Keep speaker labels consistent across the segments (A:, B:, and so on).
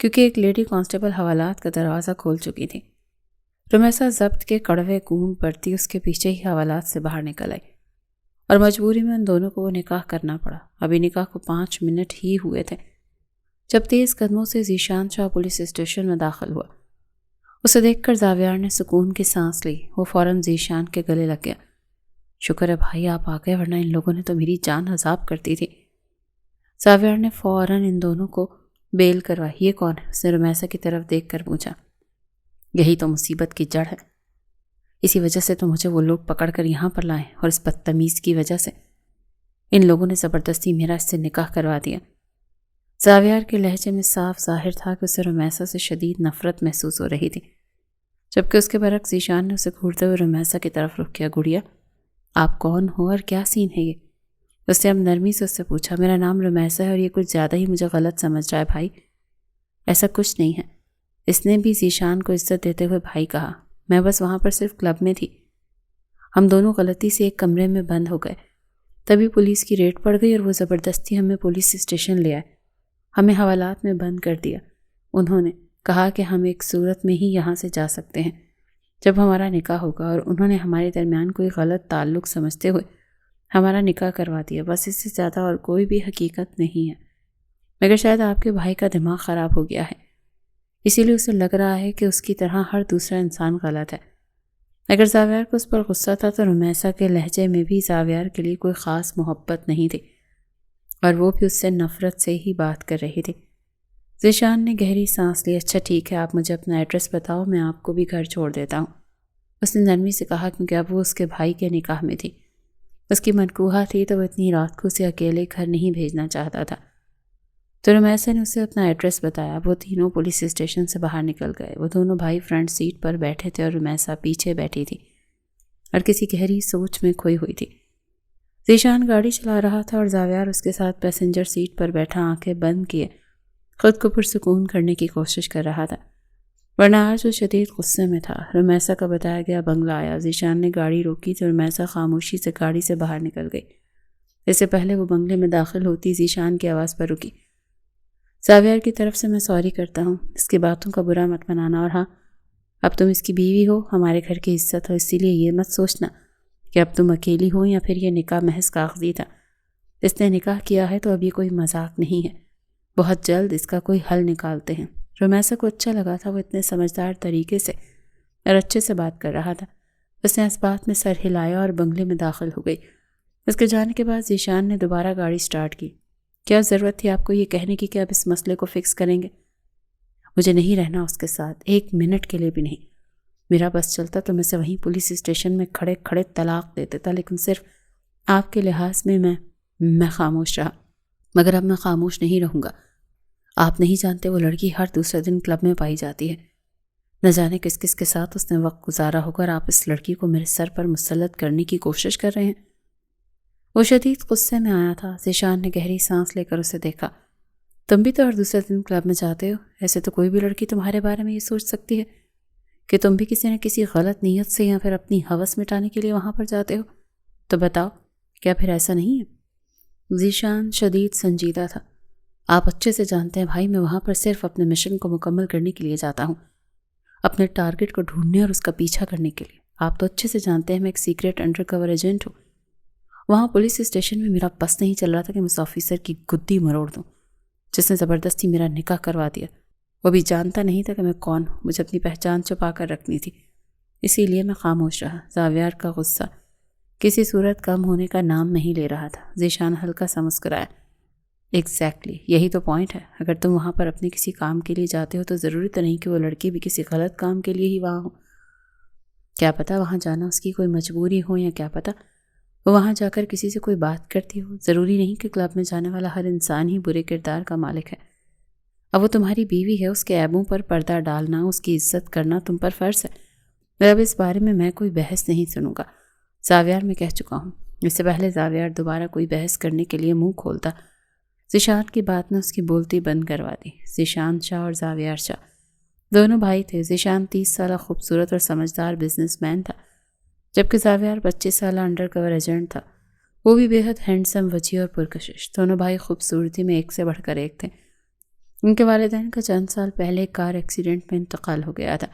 A: کیونکہ ایک lady constable حوالات کا دروازہ کھول چکی تھی۔ رمیسا ضبط کے کڑوے گونج پڑتی اس کے پیچھے ہی حوالات سے باہر نکل آئی، اور مجبوری میں ان دونوں کو وہ نکاح کرنا پڑا۔ ابھی نکاح کو 5 منٹ ہی ہوئے تھے جب تیز قدموں سے ذیشان شاہ پولیس اسٹیشن میں داخل ہوا۔ اسے دیکھ کر زاویار نے سکون کی سانس لی۔ وہ فوراً ذیشان کے گلے لگ گیا۔ شکر ہے بھائی آپ آ گئے، ورنہ ان لوگوں نے تو میری جان عذاب کرتی تھی۔ زاویار نے فوراً ان دونوں کو بیل کروائی۔ یہ کون ہے؟ اس نے رمیسا کی طرف دیکھ کر پوچھا۔ یہی تو مصیبت کی جڑ ہے، اسی وجہ سے تو مجھے وہ لوگ پکڑ کر یہاں پر لائے، اور اس بدتمیز کی وجہ سے ان لوگوں نے زبردستی میرا اس سے نکاح کروا دیا۔ زاویار کے لہجے میں صاف ظاہر تھا کہ اسے رمیسا سے شدید نفرت محسوس ہو رہی تھی، جبکہ اس کے برعکس ذیشان نے اسے گھورتے ہوئے رمیسا کی طرف رخ کیا۔ گڑیا آپ کون ہو اور کیا سین ہے یہ؟ اس نے اب نرمی سے اس سے پوچھا۔ میرا نام رمیسا ہے اور یہ کچھ زیادہ ہی مجھے غلط سمجھ رہا ہے بھائی، ایسا کچھ نہیں ہے۔ اس نے بھی ذیشان کو عزت دیتے ہوئے بھائی کہا۔ میں بس وہاں پر صرف کلب میں تھی، ہم دونوں غلطی سے ایک کمرے میں بند ہو گئے، تبھی پولیس کی ریڈ پڑ گئی اور وہ زبردستی ہمیں پولیس اسٹیشن لے آئے، ہمیں حوالات میں بند کر دیا۔ انہوں نے کہا کہ ہم ایک صورت میں ہی یہاں سے جا سکتے ہیں جب ہمارا نکاح ہوگا، اور انہوں نے ہمارے درمیان کوئی غلط تعلق سمجھتے ہوئے ہمارا نکاح کروا دیا۔ بس اس سے زیادہ اور کوئی بھی حقیقت نہیں ہے، مگر شاید آپ کے بھائی کا دماغ خراب ہو گیا ہے، اسی لیے اسے لگ رہا ہے کہ اس کی طرح ہر دوسرا انسان غلط ہے۔ اگر زاویار کو اس پر غصہ تھا تو رمیسا کے لہجے میں بھی زاویار کے لیے کوئی خاص محبت نہیں تھی، اور وہ بھی اس سے نفرت سے ہی بات کر رہی تھی۔ ذیشان نے گہری سانس لی۔ اچھا ٹھیک ہے، آپ مجھے اپنا ایڈریس بتاؤ، میں آپ کو بھی گھر چھوڑ دیتا ہوں، اس نے نرمی سے کہا، کیونکہ اب وہ اس کے بھائی کے نکاح میں تھی۔ اس کی منقوہہ تھی تو وہ اتنی رات کو اسے اکیلے گھر نہیں بھیجنا چاہتا تھا۔ تو رمیسا نے اسے اپنا ایڈریس بتایا۔ وہ تینوں پولیس اسٹیشن سے باہر نکل گئے۔ وہ دونوں بھائی فرنٹ سیٹ پر بیٹھے تھے اور رمیسا پیچھے بیٹھی تھی اور کسی گہری سوچ میں کھوئی ہوئی تھی۔ ذیشان گاڑی چلا رہا تھا اور زاویار اس کے ساتھ پیسنجر سیٹ پر بیٹھا آنکھیں بند کیے خود کو پرسکون کرنے کی کوشش کر رہا تھا، ورنہ آج وہ شدید غصے میں تھا۔ رمیسا کا بتایا گیا بنگلہ آیا۔ ذیشان نے گاڑی روکی تو رمیسا خاموشی سے گاڑی سے باہر نکل گئی۔ اس سے پہلے وہ بنگلے میں داخل ہوتی ذیشان کی آواز پر رکی۔ زاویار کی طرف سے میں سوری کرتا ہوں، اس کی باتوں کا برا مت منانا، اور ہاں اب تم اس کی بیوی ہو، ہمارے گھر کی عزت ہو، اسی لیے یہ مت سوچنا کہ اب تم اکیلی ہو یا پھر یہ نکاح محض کاغذی تھا۔ اس نے نکاح کیا ہے تو ابھی کوئی مذاق نہیں ہے، بہت جلد اس کا کوئی حل نکالتے ہیں۔ رمیسا کو اچھا لگا تھا، وہ اتنے سمجھدار طریقے سے اور اچھے سے بات کر رہا تھا۔ اس نے اس بات میں سر ہلایا اور بنگلے میں داخل ہو گئی۔ اس کے جانے کے بعد ذیشان نے دوبارہ گاڑی سٹارٹ کی۔ کیا ضرورت تھی آپ کو یہ کہنے کی کہ آپ اس مسئلے کو فکس کریں گے؟ مجھے نہیں رہنا اس کے ساتھ، 1 منٹ کے لیے بھی نہیں۔ میرا بس چلتا تو میں سے وہیں پولیس اسٹیشن میں کھڑے کھڑے طلاق دے دیتا، لیکن صرف آپ کے لحاظ میں میں خاموش رہا، مگر اب میں خاموش نہیں رہوں گا۔ آپ نہیں جانتے وہ لڑکی ہر دوسرے دن کلب میں پائی جاتی ہے، نہ جانے کس کس کے ساتھ اس نے وقت گزارا ہوگا، اور آپ اس لڑکی کو میرے سر پر مسلط کرنے کی کوشش کر رہے ہیں۔ وہ شدید غصے میں آیا تھا۔ ذیشان نے گہری سانس لے کر اسے دیکھا۔ تم بھی تو ہر دوسرے دن کلب میں جاتے ہو، ایسے تو کوئی بھی لڑکی تمہارے بارے میں یہ سوچ سکتی ہے کہ تم بھی کسی نہ کسی غلط نیت سے یا پھر اپنی ہوس مٹانے کے لیے وہاں پر جاتے ہو۔ تو بتاؤ کیا پھر ایسا نہیں ہے؟ ذیشان شدید سنجیدہ تھا۔ آپ اچھے سے جانتے ہیں بھائی، میں وہاں پر صرف اپنے مشن کو مکمل کرنے کے لیے جاتا ہوں، اپنے ٹارگٹ کو ڈھونڈنے اور اس کا پیچھا کرنے کے لیے۔ آپ تو اچھے سے جانتے ہیں میں ایک سیکریٹ انڈر کور ایجنٹ ہوں۔ وہاں پولیس اسٹیشن میں میرا بس نہیں چل رہا تھا کہ میں اس آفیسر کی گدی مروڑ دوں جس نے زبردستی میرا نکاح کروا دیا۔ وہ بھی جانتا نہیں تھا کہ میں کون ہوں، مجھے اپنی پہچان چھپا کر رکھنی تھی، اسی لیے میں خاموش رہا۔ زاویار کا غصہ کسی صورت کم ہونے کا نام نہیں لے رہا تھا۔ ذیشان ہلکا سا مسکرایا۔ ایگزیکٹلی، یہی تو پوائنٹ ہے۔ اگر تم وہاں پر اپنے کسی کام کے لیے جاتے ہو تو ضروری تو نہیں کہ وہ لڑکی بھی کسی غلط کام کے لیے ہی وہاں ہو۔ کیا پتہ وہاں جانا اس کی کوئی مجبوری ہو، یا کیا پتہ وہ وہاں جا کر کسی سے کوئی بات کرتی ہو۔ ضروری نہیں کہ کلب میں جانے والا ہر انسان ہی برے کردار کا مالک ہے۔ اب وہ تمہاری بیوی ہے، اس کے عیبوں پر پردہ ڈالنا، اس کی عزت کرنا تم پر فرض ہے۔ اب اس بارے میں میں کوئی بحث نہیں سنوں گا، زاویار میں کہہ چکا ہوں۔ اس سے پہلے زاویار دوبارہ کوئی بحث کرنے کے لیے منہ کھولتا، ذیشان کی بات نے اس کی بولتی بند کروا دی۔ ذیشان شاہ اور زاویار شاہ دونوں بھائی تھے۔ ذیشان 30 سالہ خوبصورت اور سمجھدار بزنس مین تھا، جبکہ زاویار 25 سالہ انڈر کور ایجنٹ تھا، وہ بھی بے حد ہینڈسم، وجیح اور پرکشش۔ دونوں بھائی خوبصورتی میں ایک سے بڑھ کر ایک تھے۔ ان کے والدین کا چند سال پہلے کار ایکسیڈنٹ میں انتقال ہو گیا تھا۔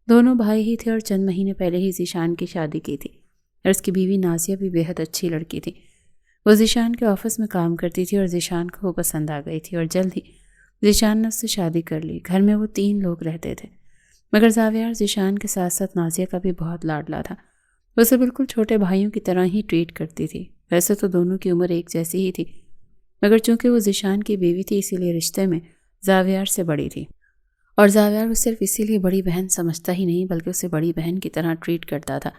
A: دونوں بھائی ہی تھے اور چند مہینے پہلے ہی ذیشان کی شادی کی تھی، اور اس کی بیوی نازیہ بھی بے حد اچھی لڑکی تھی۔ وہ ذیشان کے آفس میں کام کرتی تھی اور ذیشان کو وہ پسند آ گئی تھی اور جلد ہی ذیشان نے اس سے شادی کر لی۔ گھر میں وہ 3 لوگ رہتے تھے، مگر زاویار ذیشان کے ساتھ ساتھ نازیہ کا بھی بہت لاڈلا تھا۔ وہ اسے بالکل چھوٹے بھائیوں کی طرح ہی ٹریٹ کرتی تھی۔ ویسے تو دونوں کی عمر ایک جیسی ہی تھی، مگر چونکہ وہ ذیشان کی بیوی تھی اسی لیے رشتے میں زاویار سے بڑی تھی، اور زاویار وہ صرف اسی لیے بڑی بہن سمجھتا ہی نہیں بلکہ اسے بڑی بہن کی طرح ٹریٹ کرتا تھا۔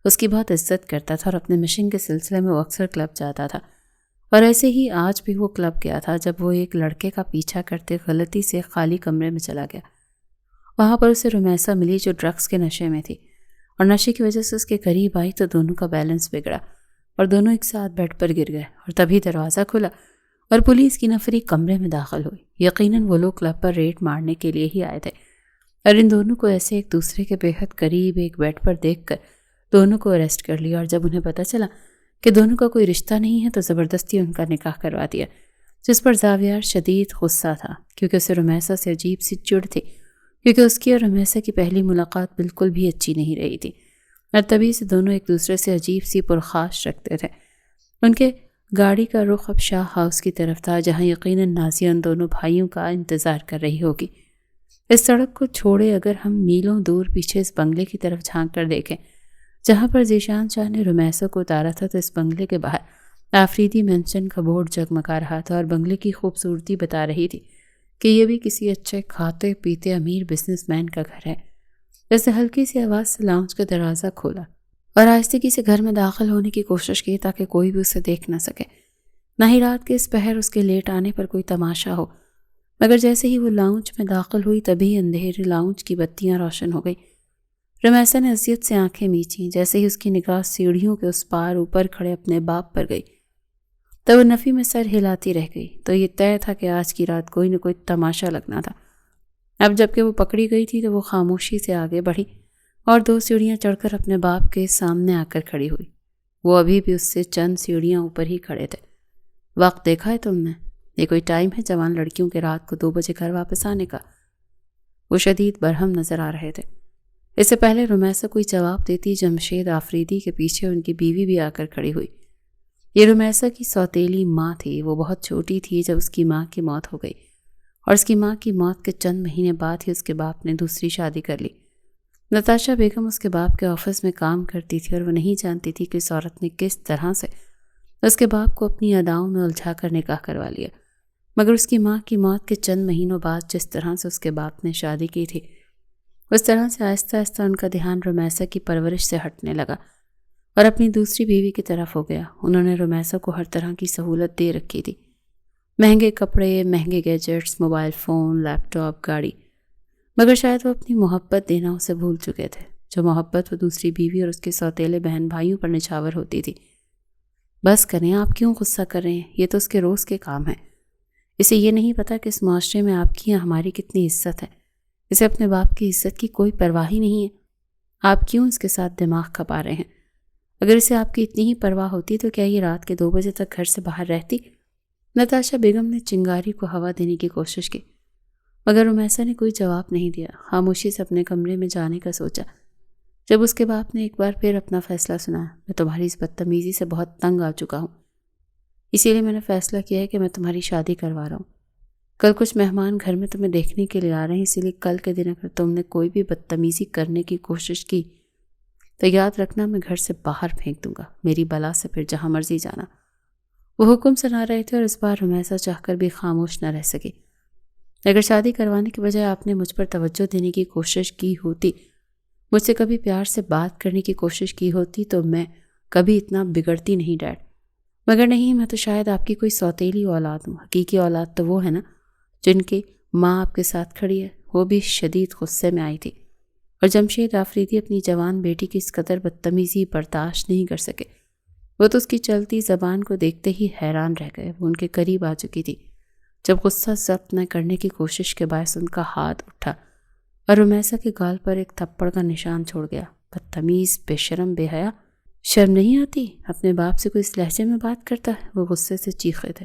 A: اس کی بہت عزت کرتا تھا اور اپنے مشن کے سلسلے میں وہ اکثر کلب جاتا تھا، اور ایسے ہی آج بھی وہ کلب گیا تھا جب وہ ایک لڑکے کا پیچھا کرتے غلطی سے خالی کمرے میں چلا گیا۔ وہاں پر اسے رمیسا ملی جو ڈرگس کے نشے میں تھی، اور نشے کی وجہ سے اس کے قریب آئی تو دونوں کا بیلنس بگڑا اور دونوں ایک ساتھ بیڈ پر گر گئے، اور تبھی دروازہ کھلا اور پولیس کی نفری کمرے میں داخل ہوئی۔ یقیناً وہ لوگ کلب پر ریڈ مارنے کے لیے ہی آئے تھے، اور ان دونوں کو ایسے ایک دوسرے کے بے حد قریب ایک بیڈ پر دیکھ کر دونوں کو اریسٹ کر لیا، اور جب انہیں پتہ چلا کہ دونوں کا کوئی رشتہ نہیں ہے تو زبردستی ان کا نکاح کروا دیا، جس پر زاویار شدید غصہ تھا کیونکہ اسے رمیسا سے عجیب سی چڑ تھی، کیونکہ اس کی اور رمیسا کی پہلی ملاقات بالکل بھی اچھی نہیں رہی تھی، اور تبھی سے دونوں ایک دوسرے سے عجیب سی پرخاش رکھتے تھے۔ ان کے گاڑی کا رخ اب شاہ ہاؤس کی طرف تھا، جہاں یقیناً نازیہ ان دونوں بھائیوں کا انتظار کر رہی ہوگی۔ اس سڑک کو چھوڑے اگر ہم میلوں دور پیچھے اس بنگلے کی طرف جھانک کر دیکھیں جہاں پر ذیشان شاہ نے رمیسا کو اتارا تھا، تو اس بنگلے کے باہر آفریدی مینشن کا بورڈ جگمگا رہا تھا، اور بنگلے کی خوبصورتی بتا رہی تھی کہ یہ بھی کسی اچھے کھاتے پیتے امیر بزنس مین کا گھر ہے۔ جیسے ہلکی سی آواز سے لاؤنج کا دروازہ کھولا اور آہستگی سے گھر میں داخل ہونے کی کوشش کی تاکہ کوئی بھی اسے دیکھ نہ سکے، نہ ہی رات کے اس پہر اس کے لیٹ آنے پر کوئی تماشا ہو۔ مگر جیسے ہی وہ لاؤنج میں داخل ہوئی تبھی اندھیرے لاؤنج کی بتیاں روشن ہو گئی۔ رمیسا نے اذیت سے آنکھیں میچیں۔ جیسے ہی اس کی نگاہ سیڑھیوں کے اس پار اوپر کھڑے اپنے باپ پر گئی تو وہ نفی میں سر ہلاتی رہ گئی۔ تو یہ طے تھا کہ آج کی رات کوئی نہ کوئی تماشا لگنا تھا۔ اب جب کہ وہ پکڑی گئی تھی تو وہ خاموشی سے آگے بڑھی اور 2 سیڑھیاں چڑھ کر اپنے باپ کے سامنے آ کر کھڑی ہوئی۔ وہ ابھی بھی اس سے چند سیڑھیاں اوپر ہی کھڑے تھے۔ وقت دیکھا ہے تم نے؟ یہ کوئی ٹائم ہے جوان لڑکیوں کے رات کو 2 بجے گھر واپس آنے کا؟ وہ شدید برہم نظر آ رہے تھے۔ اس سے پہلے رمیسا کوئی جواب دیتی جمشید آفریدی کے پیچھے ان کی بیوی بھی آ کر کھڑی ہوئی۔ یہ رمیسا کی سوتیلی ماں تھی۔ وہ بہت چھوٹی تھی جب اس کی ماں کی موت ہو گئی، اور اس کی ماں کی موت کے چند مہینے بعد ہی اس کے باپ نے دوسری شادی کر لی۔ نتاشا بیگم اس کے باپ کے آفس میں کام کرتی تھی، اور وہ نہیں جانتی تھی کہ اس عورت نے کس طرح سے اس کے باپ کو اپنی اداؤں میں الجھا کر نکاح کروا لیا، مگر اس کی ماں کی موت کے چند مہینوں بعد جس طرح سے اس کے باپ نے شادی کی تھی اس طرح سے آہستہ آہستہ ان کا دھیان رمیسا کی پرورش سے ہٹنے لگا اور اپنی دوسری بیوی کی طرف ہو گیا۔ انہوں نے رمیسا کو ہر طرح کی سہولت دے رکھی تھی، مہنگے کپڑے، مہنگے گیجٹس، موبائل فون، لیپ ٹاپ، گاڑی، مگر شاید وہ اپنی محبت دینا اسے بھول چکے تھے، جو محبت وہ دوسری بیوی اور اس کے سوتیلے بہن بھائیوں پر نچھاور ہوتی تھی۔ بس کریں، آپ کیوں غصہ کر رہے ہیں؟ یہ تو اس کے روز کے کام ہیں۔ اسے یہ نہیں پتا کہ اس معاشرے میں آپ کی یا ہماری کتنی عزت ہے۔ اسے اپنے باپ کی عزت کی کوئی پرواہ ہی نہیں ہے۔ آپ کیوں اس کے ساتھ دماغ کھپا رہے ہیں؟ اگر اسے آپ کی اتنی ہی پرواہ ہوتی تو کیا یہ رات کے 2 بجے تک گھر سے باہر رہتی؟ نتاشا بیگم نے چنگاری کو ہوا دینے کی کوشش کی، مگر رمیسا نے کوئی جواب نہیں دیا۔ خاموشی سے اپنے کمرے میں جانے کا سوچا۔ جب اس کے باپ نے ایک بار پھر اپنا فیصلہ سنایا، میں تمہاری اس بدتمیزی سے بہت تنگ آ چکا ہوں، اسی لیے میں نے فیصلہ کیا ہے کہ میں تمہاری شادی کروا رہا ہوں۔ کل کچھ مہمان گھر میں تمہیں دیکھنے کے لیے آ رہے ہیں، اسی لیے کل کے دن اگر تم نے کوئی بھی بدتمیزی کرنے کی کوشش کی تو یاد رکھنا میں گھر سے باہر پھینک دوں گا، میری بلا سے پھر جہاں مرضی جانا۔ وہ حکم سنا رہے تھے اور اس بار رمیسا چاہ کر بھی خاموش نہ رہ سکی۔ اگر شادی کروانے کے بجائے آپ نے مجھ پر توجہ دینے کی کوشش کی ہوتی، مجھ سے کبھی پیار سے بات کرنے کی کوشش کی ہوتی تو میں کبھی اتنا بگڑتی نہیں ڈیڈ، مگر نہیں، میں تو شاید آپ کی کوئی سوتیلی اولاد ہوں۔ حقیقی اولاد تو وہ ہے نا جن کی ماں آپ کے ساتھ کھڑی ہے۔ وہ بھی شدید غصے میں آئی تھی، اور جمشید آفریدی اپنی جوان بیٹی کی اس قدر بدتمیزی برداشت نہیں کر سکے۔ وہ تو اس کی چلتی زبان کو دیکھتے ہی حیران رہ گئے۔ وہ ان کے قریب آ چکی تھی جب غصہ ضبط نہ کرنے کی کوشش کے باعث ان کا ہاتھ اٹھا اور رمیسا کے گال پر ایک تھپڑ کا نشان چھوڑ گیا۔ بدتمیز، بے شرم، بے حیا، شرم نہیں آتی؟ اپنے باپ سے کوئی اس لہجے میں بات کرتا ہے؟ وہ غصے سے چیخے تھے۔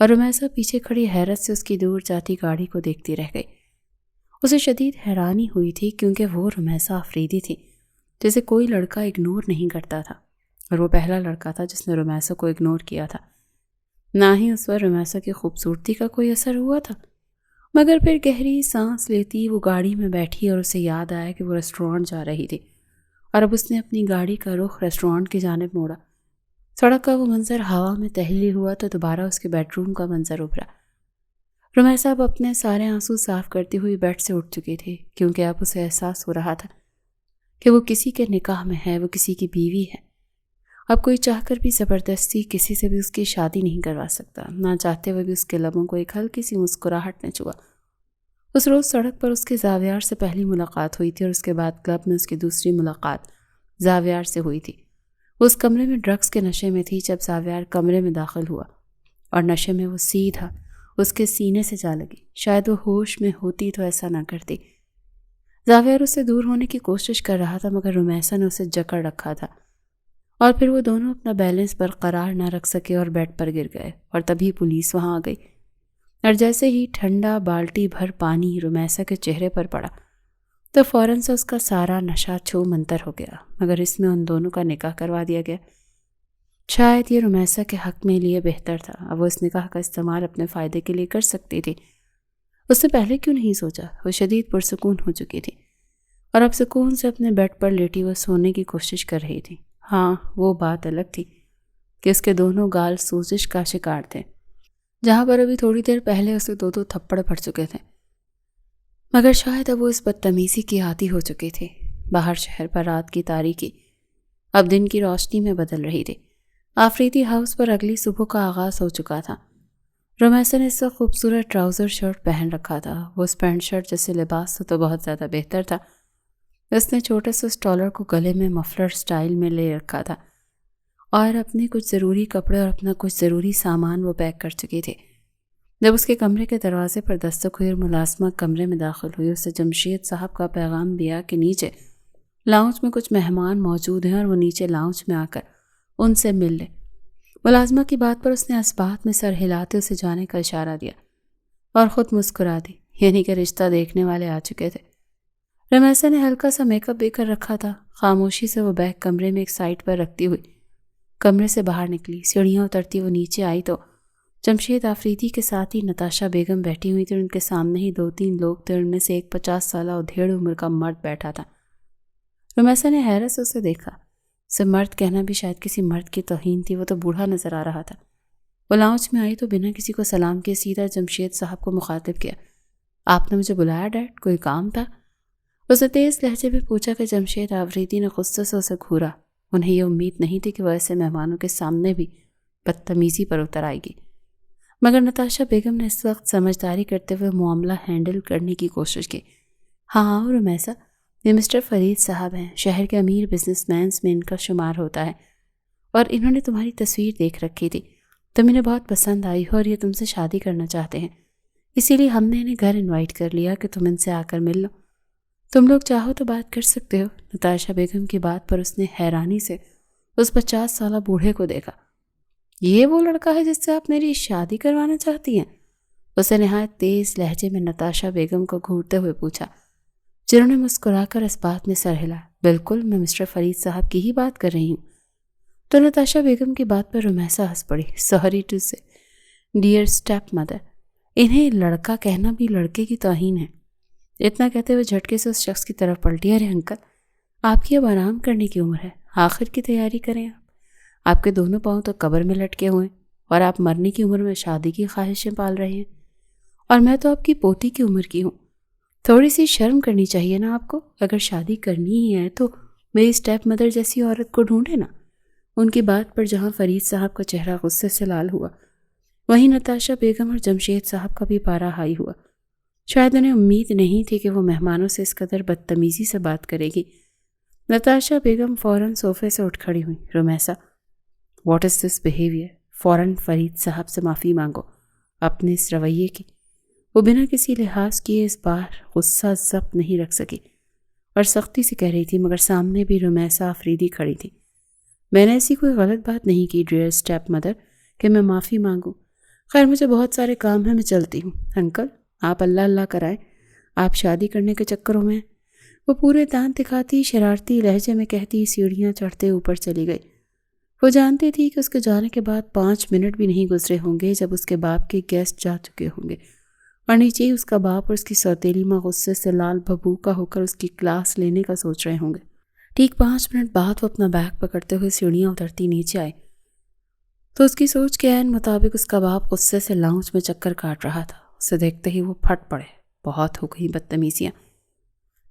A: اور رمیسا پیچھے کھڑی حیرت سے اس کی دور جاتی گاڑی کو دیکھتی رہ گئی۔ اسے شدید حیرانی ہوئی تھی کیونکہ وہ رمیسا آفریدی تھی جسے کوئی لڑکا اگنور نہیں کرتا تھا، اور وہ پہلا لڑکا تھا جس نے رمیسا کو اگنور کیا تھا۔ نہ ہی اس پر رمیسا کی خوبصورتی کا کوئی اثر ہوا تھا، مگر پھر گہری سانس لیتی وہ گاڑی میں بیٹھی اور اسے یاد آیا کہ وہ ریسٹورانٹ جا رہی تھی، اور اب اس نے اپنی گاڑی کا رخ ریسٹورانٹ کی جانب موڑا۔ سڑک کا وہ منظر ہوا میں تحلیل ہوا تو دوبارہ اس کے بیڈ روم کا منظر ابھرا۔ رمیسا اب اپنے سارے آنسو صاف کرتی ہوئی بیڈ سے اٹھ چکی تھی، کیونکہ اب اسے احساس ہو رہا تھا کہ وہ کسی کے نکاح میں ہے، وہ کسی کی بیوی ہے۔ اب کوئی چاہ کر بھی زبردستی کسی سے بھی اس کی شادی نہیں کروا سکتا، نہ چاہتے ہوئے بھی اس کے لبوں کو ایک ہلکی سی مسکراہٹ نے چھوا۔ اس روز سڑک پر اس کی زاویار سے پہلی ملاقات ہوئی تھی، اور اس کے بعد کلب میں اس کی دوسری ملاقات زاویار سے ہوئی تھی۔ وہ اس کمرے میں ڈرگز کے نشے میں تھی جب زاویار کمرے میں داخل ہوا، اور نشے میں وہ سیدھا اس کے سینے سے جا لگی۔ شاید وہ ہوش میں ہوتی تو ایسا نہ کرتی۔ زاویار اس سے دور ہونے کی کوشش کر رہا تھا، مگر رمیسا نے اسے جکڑ رکھا تھا، اور پھر وہ دونوں اپنا بیلنس برقرار نہ رکھ سکے اور بیڈ پر گر گئے، اور تبھی پولیس وہاں آ گئی، اور جیسے ہی ٹھنڈا بالٹی بھر پانی رمیسا کے چہرے پر پڑا تو فوراً سے اس کا سارا نشہ چھو منتر ہو گیا، مگر اس میں ان دونوں کا نکاح کروا دیا گیا۔ شاید یہ رمیسا کے حق میں لیے بہتر تھا، اب وہ اس نکاح کا استعمال اپنے فائدے کے لیے کر سکتی تھی۔ اس نے پہلے کیوں نہیں سوچا؟ وہ شدید پرسکون ہو چکی تھی، اور اب سکون سے اپنے بیڈ پر لیٹی وہ سونے کی کوشش کر رہی تھی۔ ہاں، وہ بات الگ تھی کہ اس کے دونوں گال سوزش کا شکار تھے، جہاں پر ابھی تھوڑی دیر پہلے اسے دو تھپڑ پڑ چکے تھے، مگر شاید اب وہ اس بدتمیزی کی عادی ہو چکی تھی۔ باہر شہر پر رات کی تاریکی اب دن کی روشنی میں بدل رہی تھی۔ آفریدی ہاؤس پر اگلی صبح کا آغاز ہو چکا تھا۔ رمیسا نے اس وقت خوبصورت ٹراؤزر شرٹ پہن رکھا تھا۔ وہ اس پینٹ شرٹ جیسے لباس سے تو بہت زیادہ بہتر تھا۔ اس نے چھوٹے سے اسٹالر کو گلے میں مفلر سٹائل میں لے رکھا تھا، اور اپنے کچھ ضروری کپڑے اور اپنا کچھ ضروری سامان وہ پیک کر چکی تھی۔ جب اس کے کمرے کے دروازے پر دستک ہوئی اور ملازمہ کمرے میں داخل ہوئی، اسے جمشید صاحب کا پیغام دیا کہ نیچے لاؤنج میں کچھ مہمان موجود ہیں اور وہ نیچے لاؤنج میں آ کر ان سے مل لے۔ ملازمہ کی بات پر اس نے اسبات میں سر ہلاتے اسے جانے کا اشارہ دیا اور خود مسکرا دی، یعنی کہ رشتہ دیکھنے والے آ چکے تھے۔ رمیسا نے ہلکا سا میک اپ بھی کر رکھا تھا۔ خاموشی سے وہ بیگ کمرے میں ایک سائڈ پر رکھتی ہوئی کمرے سے باہر نکلی۔ سیڑھیاں اترتی وہ نیچے آئی تو جمشید آفریدی کے ساتھ ہی نتاشا بیگم بیٹھی ہوئی تھی۔ ان کے سامنے ہی 2-3 لوگ تھے، ان میں سے ایک 50 سالہ ادھیڑ عمر کا مرد بیٹھا تھا۔ رمیسا نے حیرت سے اسے دیکھا۔ اسے مرد کہنا بھی شاید کسی مرد کی توہین تھی، وہ تو بوڑھا نظر آ رہا تھا۔ وہ لاؤنج میں آئی تو بنا کسی کو سلام کیے سیدھا جمشید صاحب کو مخاطب کیا۔ آپ نے مجھے بلایا ڈیڈ؟ کوئی کام تھا؟ اس نے تیز لہجے میں پوچھا کہ جمشید آفریدی نے غصے سے اسے گھورا۔ انہیں یہ امید نہیں تھی کہ وہ ایسے مہمانوں کے سامنے بھی بدتمیزی پر اتر آئے گی، مگر نتاشا بیگم نے اس وقت سمجھداری کرتے ہوئے معاملہ ہینڈل کرنے کی کوشش کی۔ ہاں رمیسا، یہ مسٹر فرید صاحب ہیں، شہر کے امیر بزنس مینز میں ان کا شمار ہوتا ہے، اور انہوں نے تمہاری تصویر دیکھ رکھی تھی، تم انہیں بہت پسند آئی ہو اور یہ تم سے شادی کرنا چاہتے ہیں، اسی لیے ہم نے انہیں گھر انوائٹ کر لیا کہ تم ان سے آ کر مل لو۔ تم لوگ چاہو تو بات کر سکتے ہو۔ نتاشا بیگم کی بات پر اس نے حیرانی سے اس 50 سالہ بوڑھے کو دیکھا۔ یہ وہ لڑکا ہے جس سے آپ میری شادی کروانا چاہتی ہیں؟ اسے نہایت تیز لہجے میں نتاشا بیگم کو گھورتے ہوئے پوچھا، جنہوں نے مسکرا کر اس بات میں سر ہلا۔ بالکل، میں مسٹر فرید صاحب کی ہی بات کر رہی ہوں۔ تو نتاشا بیگم کی بات پر رمیسا ہنس پڑی۔ سوری ٹو سے ڈیئر اسٹیپ مدر، انہیں لڑکا کہنا بھی لڑکے کی توہین ہے۔ اتنا کہتے ہوئے جھٹکے سے اس شخص کی طرف پلٹی۔ ارے انکل، آپ کی اب آرام کرنے کی عمر ہے، آخر کی تیاری کریں آپ کے دونوں پاؤں تو قبر میں لٹکے ہوئے ہیں، اور آپ مرنے کی عمر میں شادی کی خواہشیں پال رہے ہیں، اور میں تو آپ کی پوتی کی عمر کی ہوں۔ تھوڑی سی شرم کرنی چاہیے نا آپ کو۔ اگر شادی کرنی ہی ہے تو میری اسٹیپ مدر جیسی عورت کو ڈھونڈے نا۔ ان کی بات پر جہاں فرید صاحب کا چہرہ غصے سے لال ہوا، وہیں نتاشا بیگم اور جمشید صاحب کا بھی پارا ہائی ہوا۔ شاید انہیں امید نہیں تھی کہ وہ مہمانوں سے اس قدر بدتمیزی سے بات کرے گی۔ نتاشا بیگم فوراً صوفے سے اٹھ کھڑی ہوئی۔ رمیسا، واٹ از دس بیہیویئر؟ فوراً فرید صاحب سے معافی مانگو اپنے اس رویے کی۔ وہ بنا کسی لحاظ کیے اس بار غصہ ضبط نہیں رکھ سکی اور سختی سے کہہ رہی تھی، مگر سامنے بھی رمیسا آفریدی کھڑی تھی۔ میں نے ایسی کوئی غلط بات نہیں کی ڈیئر اسٹیپ مدر کہ میں معافی مانگوں۔ خیر مجھے بہت سارے کام ہیں، میں چلتی ہوں۔ انکل آپ اللہ اللہ کرائیں، آپ شادی کرنے کے چکروں میں؟ وہ پورے دانت دکھاتی شرارتی لہجے میں کہتی سیڑھیاں چڑھتے اوپر چلی گئی۔ وہ جانتی تھی کہ اس کے جانے کے بعد 5 منٹ بھی نہیں گزرے ہوں گے جب اس کے باپ کے گیسٹ جا چکے ہوں گے اور نیچے ہی اس کا باپ اور اس کی سوتیلی ماں غصے سے لال بھبوکا ہو کر اس کی کلاس لینے کا سوچ رہے ہوں گے۔ ٹھیک 5 منٹ بعد وہ اپنا بیگ پکڑتے ہوئے سیڑھیاں اترتی نیچے آئی تو اس کی سوچ کے عین مطابق اس کا باپ غصے سے لاؤنج میں چکر کاٹ رہا تھا۔ اسے دیکھتے ہی وہ پھٹ پڑے۔ بہت ہو گئی بدتمیزیاں،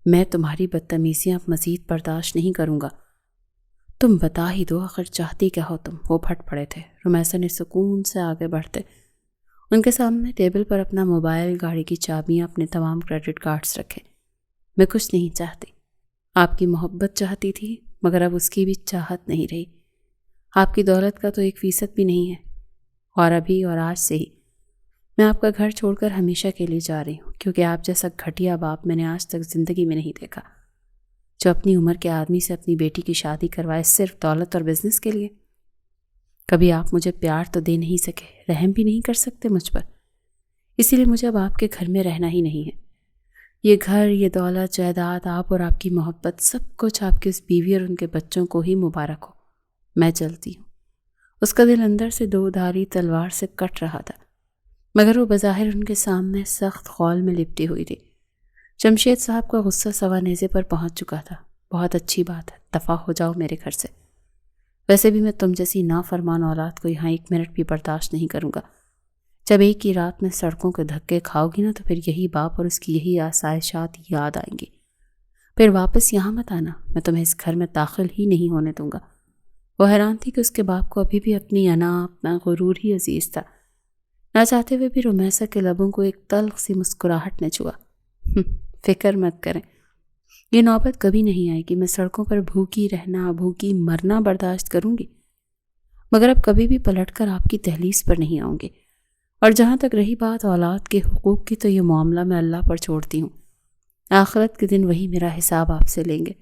A: میں تمہاری بدتمیزیاں اب مزید برداشت نہیں کروں گا۔ تم بتا ہی دو آخر چاہتی کیا ہو تم؟ وہ پھٹ پڑے تھے۔ رمیسا نے سکون سے آگے بڑھتے ان کے سامنے ٹیبل پر اپنا موبائل، گاڑی کی چابیاں، اپنے تمام کریڈٹ کارڈز رکھے۔ میں کچھ نہیں چاہتی، آپ کی محبت چاہتی تھی مگر اب اس کی بھی چاہت نہیں رہی۔ آپ کی دولت کا تو 1% بھی نہیں ہے، اور ابھی اور آج سے ہی میں آپ کا گھر چھوڑ کر ہمیشہ کے لیے جا رہی ہوں، کیونکہ آپ جیسا گھٹیا باپ میں نے آج تک زندگی میں نہیں دیکھا، جو اپنی عمر کے آدمی سے اپنی بیٹی کی شادی کروائے صرف دولت اور بزنس کے لیے۔ کبھی آپ مجھے پیار تو دے نہیں سکے، رحم بھی نہیں کر سکتے مجھ پر، اسی لیے مجھے اب آپ کے گھر میں رہنا ہی نہیں ہے۔ یہ گھر، یہ دولت، جائیداد، آپ اور آپ کی محبت، سب کچھ آپ کی اس بیوی اور ان کے بچوں کو ہی مبارک ہو۔ میں چلتی ہوں۔ اس کا دل اندر سے 2 دھاری تلوار سے کٹ رہا تھا، مگر وہ بظاہر ان کے سامنے سخت خول میں لپٹی ہوئی تھی۔ جمشید صاحب کا غصہ سوا نیزے پر پہنچ چکا تھا۔ بہت اچھی بات ہے، دفع ہو جاؤ میرے گھر سے۔ ویسے بھی میں تم جیسی نافرمان اولاد کو یہاں 1 منٹ بھی برداشت نہیں کروں گا۔ جب ایک ہی رات میں سڑکوں کے دھکے کھاؤ گی نا تو پھر یہی باپ اور اس کی یہی آسائشات یاد آئیں گی۔ پھر واپس یہاں مت آنا، میں تمہیں اس گھر میں داخل ہی نہیں ہونے دوں گا۔ وہ حیران تھی کہ اس کے باپ کو ابھی بھی اپنی انا، اپنا غرور ہی عزیز تھا۔ نہ چاہتے ہوئے بھی رمیسا کے لبوں کو ایک تلخ سی مسکراہٹ نے چھوا۔ فکر مت کریں، یہ نوبت کبھی نہیں آئے گی۔ میں سڑکوں پر بھوکی رہنا، بھوکی مرنا برداشت کروں گی، مگر اب کبھی بھی پلٹ کر آپ کی دہلیز پر نہیں آؤں گی۔ اور جہاں تک رہی بات اولاد کے حقوق کی، تو یہ معاملہ میں اللہ پر چھوڑتی ہوں۔ آخرت کے دن وہی میرا حساب آپ سے لیں گے۔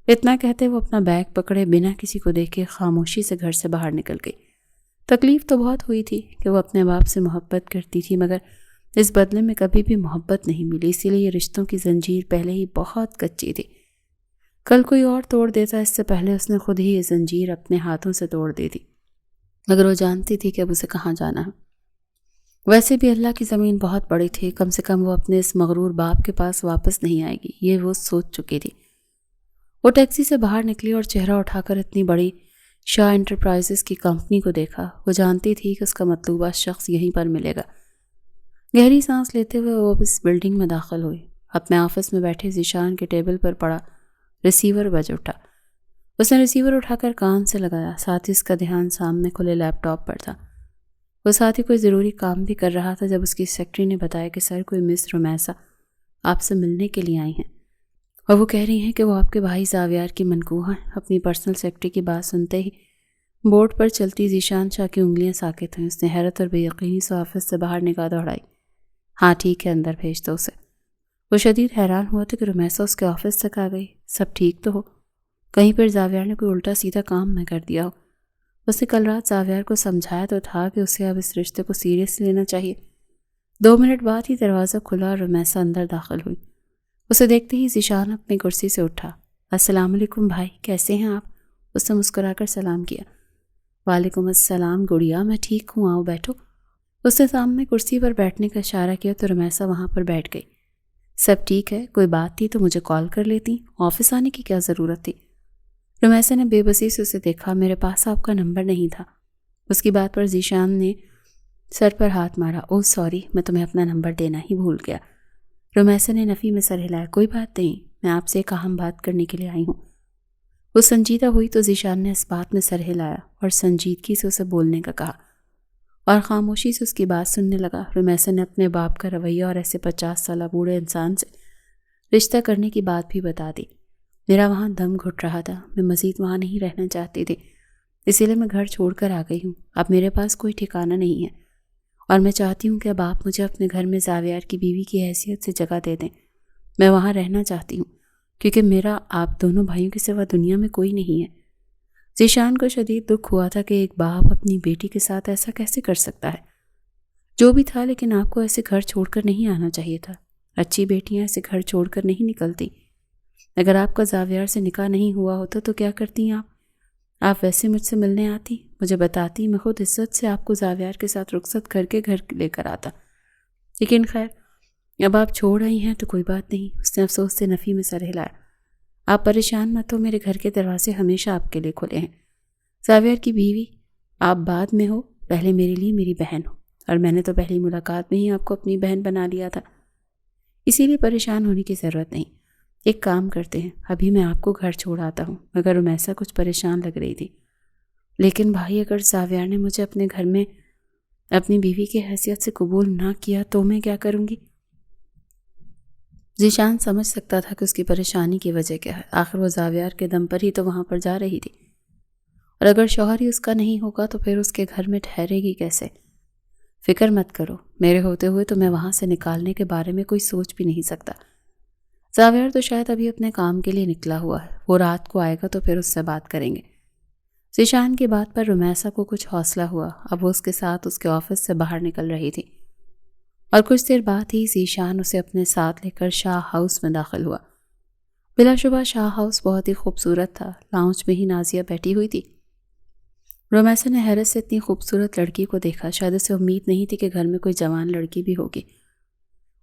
A: اتنا کہتے وہ اپنا بیگ پکڑے بنا کسی کو دیکھے خاموشی سے گھر سے باہر نکل گئی۔ تکلیف تو بہت ہوئی تھی کہ وہ اپنے باپ سے محبت کرتی تھی، مگر اس بدلے میں کبھی بھی محبت نہیں ملی، اسی لیے یہ رشتوں کی زنجیر پہلے ہی بہت کچی تھی۔ کل کوئی اور توڑ دیتا، اس سے پہلے اس نے خود ہی یہ زنجیر اپنے ہاتھوں سے توڑ دی تھی، مگر وہ جانتی تھی کہ اب اسے کہاں جانا ہے۔ ویسے بھی اللہ کی زمین بہت بڑی تھی، کم سے کم وہ اپنے اس مغرور باپ کے پاس واپس نہیں آئے گی، یہ وہ سوچ چکی تھی۔ وہ ٹیکسی سے باہر نکلی اور چہرہ اٹھا کر اتنی بڑی شاہ انٹرپرائزز کی کمپنی کو دیکھا۔ وہ جانتی تھی کہ اس کا مطلوبہ شخص یہیں پر ملے گا۔ گہری سانس لیتے ہوئے وہ اس بلڈنگ میں داخل ہوئی۔ اپنے آفس میں بیٹھے ذیشان کے ٹیبل پر پڑا ریسیور بج اٹھا۔ اس نے ریسیور اٹھا کر کان سے لگایا، ساتھ ہی اس کا دھیان سامنے کھلے لیپ ٹاپ پر تھا۔ وہ ساتھ ہی کوئی ضروری کام بھی کر رہا تھا جب اس کی سیکرٹری نے بتایا کہ سر کوئی مس رمیسا آپ سے ملنے کے لیے آئی ہیں، اور وہ کہہ رہی ہیں کہ وہ آپ کے بھائی زاویار کی منکوہ ہیں۔ اپنی پرسنل سیکرٹری کی بات سنتے ہی بورڈ پر چلتی ذیشان شاہ کی انگلیاں ساکت ہیں۔ اس نے حیرت اور بے یقینی سے آفس سے باہر نگاہ دوڑائی۔ ہاں ٹھیک ہے، اندر بھیج دو اسے۔ وہ شدید حیران ہوا تھا کہ رمیسا اس کے آفس تک آ گئی۔ سب ٹھیک تو ہو؟ کہیں پر زاویار نے کوئی الٹا سیدھا کام نہ کر دیا ہو۔ اس نے کل رات زاویار کو سمجھایا تو تھا کہ اسے اب اس رشتے کو سیریس لینا چاہیے۔ 2 منٹ بعد ہی دروازہ کھلا اور رمیسا اندر داخل ہوئی۔ اسے دیکھتے ہی ذیشان اپنی کرسی سے اٹھا۔ السلام علیکم بھائی، کیسے ہیں آپ؟ اس نے مسکرا کر سلام کیا۔ وعلیکم السلام گڑیا، میں ٹھیک ہوں، آؤ بیٹھو۔ اس نے سامنے کرسی پر بیٹھنے کا اشارہ کیا تو رمیسا وہاں پر بیٹھ گئی۔ سب ٹھیک ہے، کوئی بات تھی تو مجھے کال کر لیتی، آفس آنے کی کیا ضرورت تھی؟ رمیسا نے بے بسی سے اسے دیکھا۔ میرے پاس آپ کا نمبر نہیں تھا۔ اس کی بات پر ذیشان نے سر پر ہاتھ مارا۔ اوہ سوری، میں تمہیں اپنا نمبر دینا ہی بھول گیا۔ رمیسا نے نفی میں سر ہلایا۔ کوئی بات نہیں، میں آپ سے ایک اہم بات کرنے کے لیے آئی ہوں۔ وہ سنجیدہ ہوئی تو ذیشان نے اس بات میں سر ہلایا اور سنجیدگی سے اسے بولنے کا کہا اور خاموشی سے اس کی بات سننے لگا۔ رمیسا نے اپنے باپ کا رویہ اور ایسے 50 سالہ بوڑھے انسان سے رشتہ کرنے کی بات بھی بتا دی۔ میرا وہاں دم گھٹ رہا تھا، میں مزید وہاں نہیں رہنا چاہتی تھی، اسی لیے میں گھر چھوڑ کر آ گئی ہوں۔ اب میرے پاس کوئی ٹھکانہ نہیں ہے اور میں چاہتی ہوں کہ اب آپ مجھے اپنے گھر میں زاویار کی بیوی کی حیثیت سے جگہ دے دیں۔ میں وہاں رہنا چاہتی ہوں کیونکہ میرا آپ دونوں بھائیوں کے سوا دنیا میں کوئی نہیں ہے۔ ذیشان کو شدید دکھ ہوا تھا کہ ایک باپ اپنی بیٹی کے ساتھ ایسا کیسے کر سکتا ہے۔ جو بھی تھا، لیکن آپ کو ایسے گھر چھوڑ کر نہیں آنا چاہیے تھا۔ اچھی بیٹیاں ایسے گھر چھوڑ کر نہیں نکلتی۔ اگر آپ کا زاویار سے نکاح نہیں ہوا ہوتا تو کیا کرتی آپ ویسے مجھ سے ملنے آتی، مجھے بتاتی، میں خود عزت سے آپ کو زاویار کے ساتھ رخصت کر کے گھر لے کر آتا۔ لیکن خیر، اب آپ چھوڑ آئی ہیں تو کوئی بات نہیں۔ اس نے افسوس سے نفی میں سر ہلایا۔ آپ پریشان مت ہو، میرے گھر کے دروازے ہمیشہ آپ کے لیے کھلے ہیں۔ زاویار کی بیوی آپ بعد میں ہو، پہلے میرے لیے میری بہن ہو، اور میں نے تو پہلی ملاقات میں ہی آپ کو اپنی بہن بنا لیا تھا، اسی لیے پریشان ہونے کی ضرورت نہیں۔ ایک کام کرتے ہیں، ابھی میں آپ کو گھر چھوڑ آتا ہوں۔ مگر رمیسا کچھ پریشان لگ رہی تھی۔ لیکن بھائی، اگر زاویار نے مجھے اپنے گھر میں اپنی بیوی کی حیثیت سے قبول نہ کیا تو میں کیا کروں گی؟ ذیشان سمجھ سکتا تھا کہ اس کی پریشانی کی وجہ کیا ہے۔ آخر وہ زاویار کے دم پر ہی تو وہاں پر جا رہی تھی، اور اگر شوہر ہی اس کا نہیں ہوگا تو پھر اس کے گھر میں ٹھہرے گی کیسے؟ فکر مت کرو، میرے ہوتے ہوئے تو میں وہاں سے نکالنے کے بارے میں کوئی سوچ بھی نہیں سکتا۔ زاویار تو شاید ابھی اپنے کام کے لیے نکلا ہوا ہے، وہ رات کو آئے گا تو پھر اس سے بات کریں گے۔ ذیشان کی بات پر رمیسا کو کچھ حوصلہ ہوا۔ اب وہ اس کے ساتھ اس کے آفس سے باہر نکل رہی تھی، اور کچھ دیر بعد ہی ذیشان اسے اپنے ساتھ لے کر شاہ ہاؤس میں داخل ہوا۔ بلا شبہ شاہ ہاؤس بہت ہی خوبصورت تھا۔ لاؤنج میں ہی نازیہ بیٹھی ہوئی تھی۔ رمیسا نے حیرت سے اتنی خوبصورت لڑکی کو دیکھا۔ شاید اسے امید نہیں تھی کہ گھر میں کوئی جوان لڑکی بھی ہوگی۔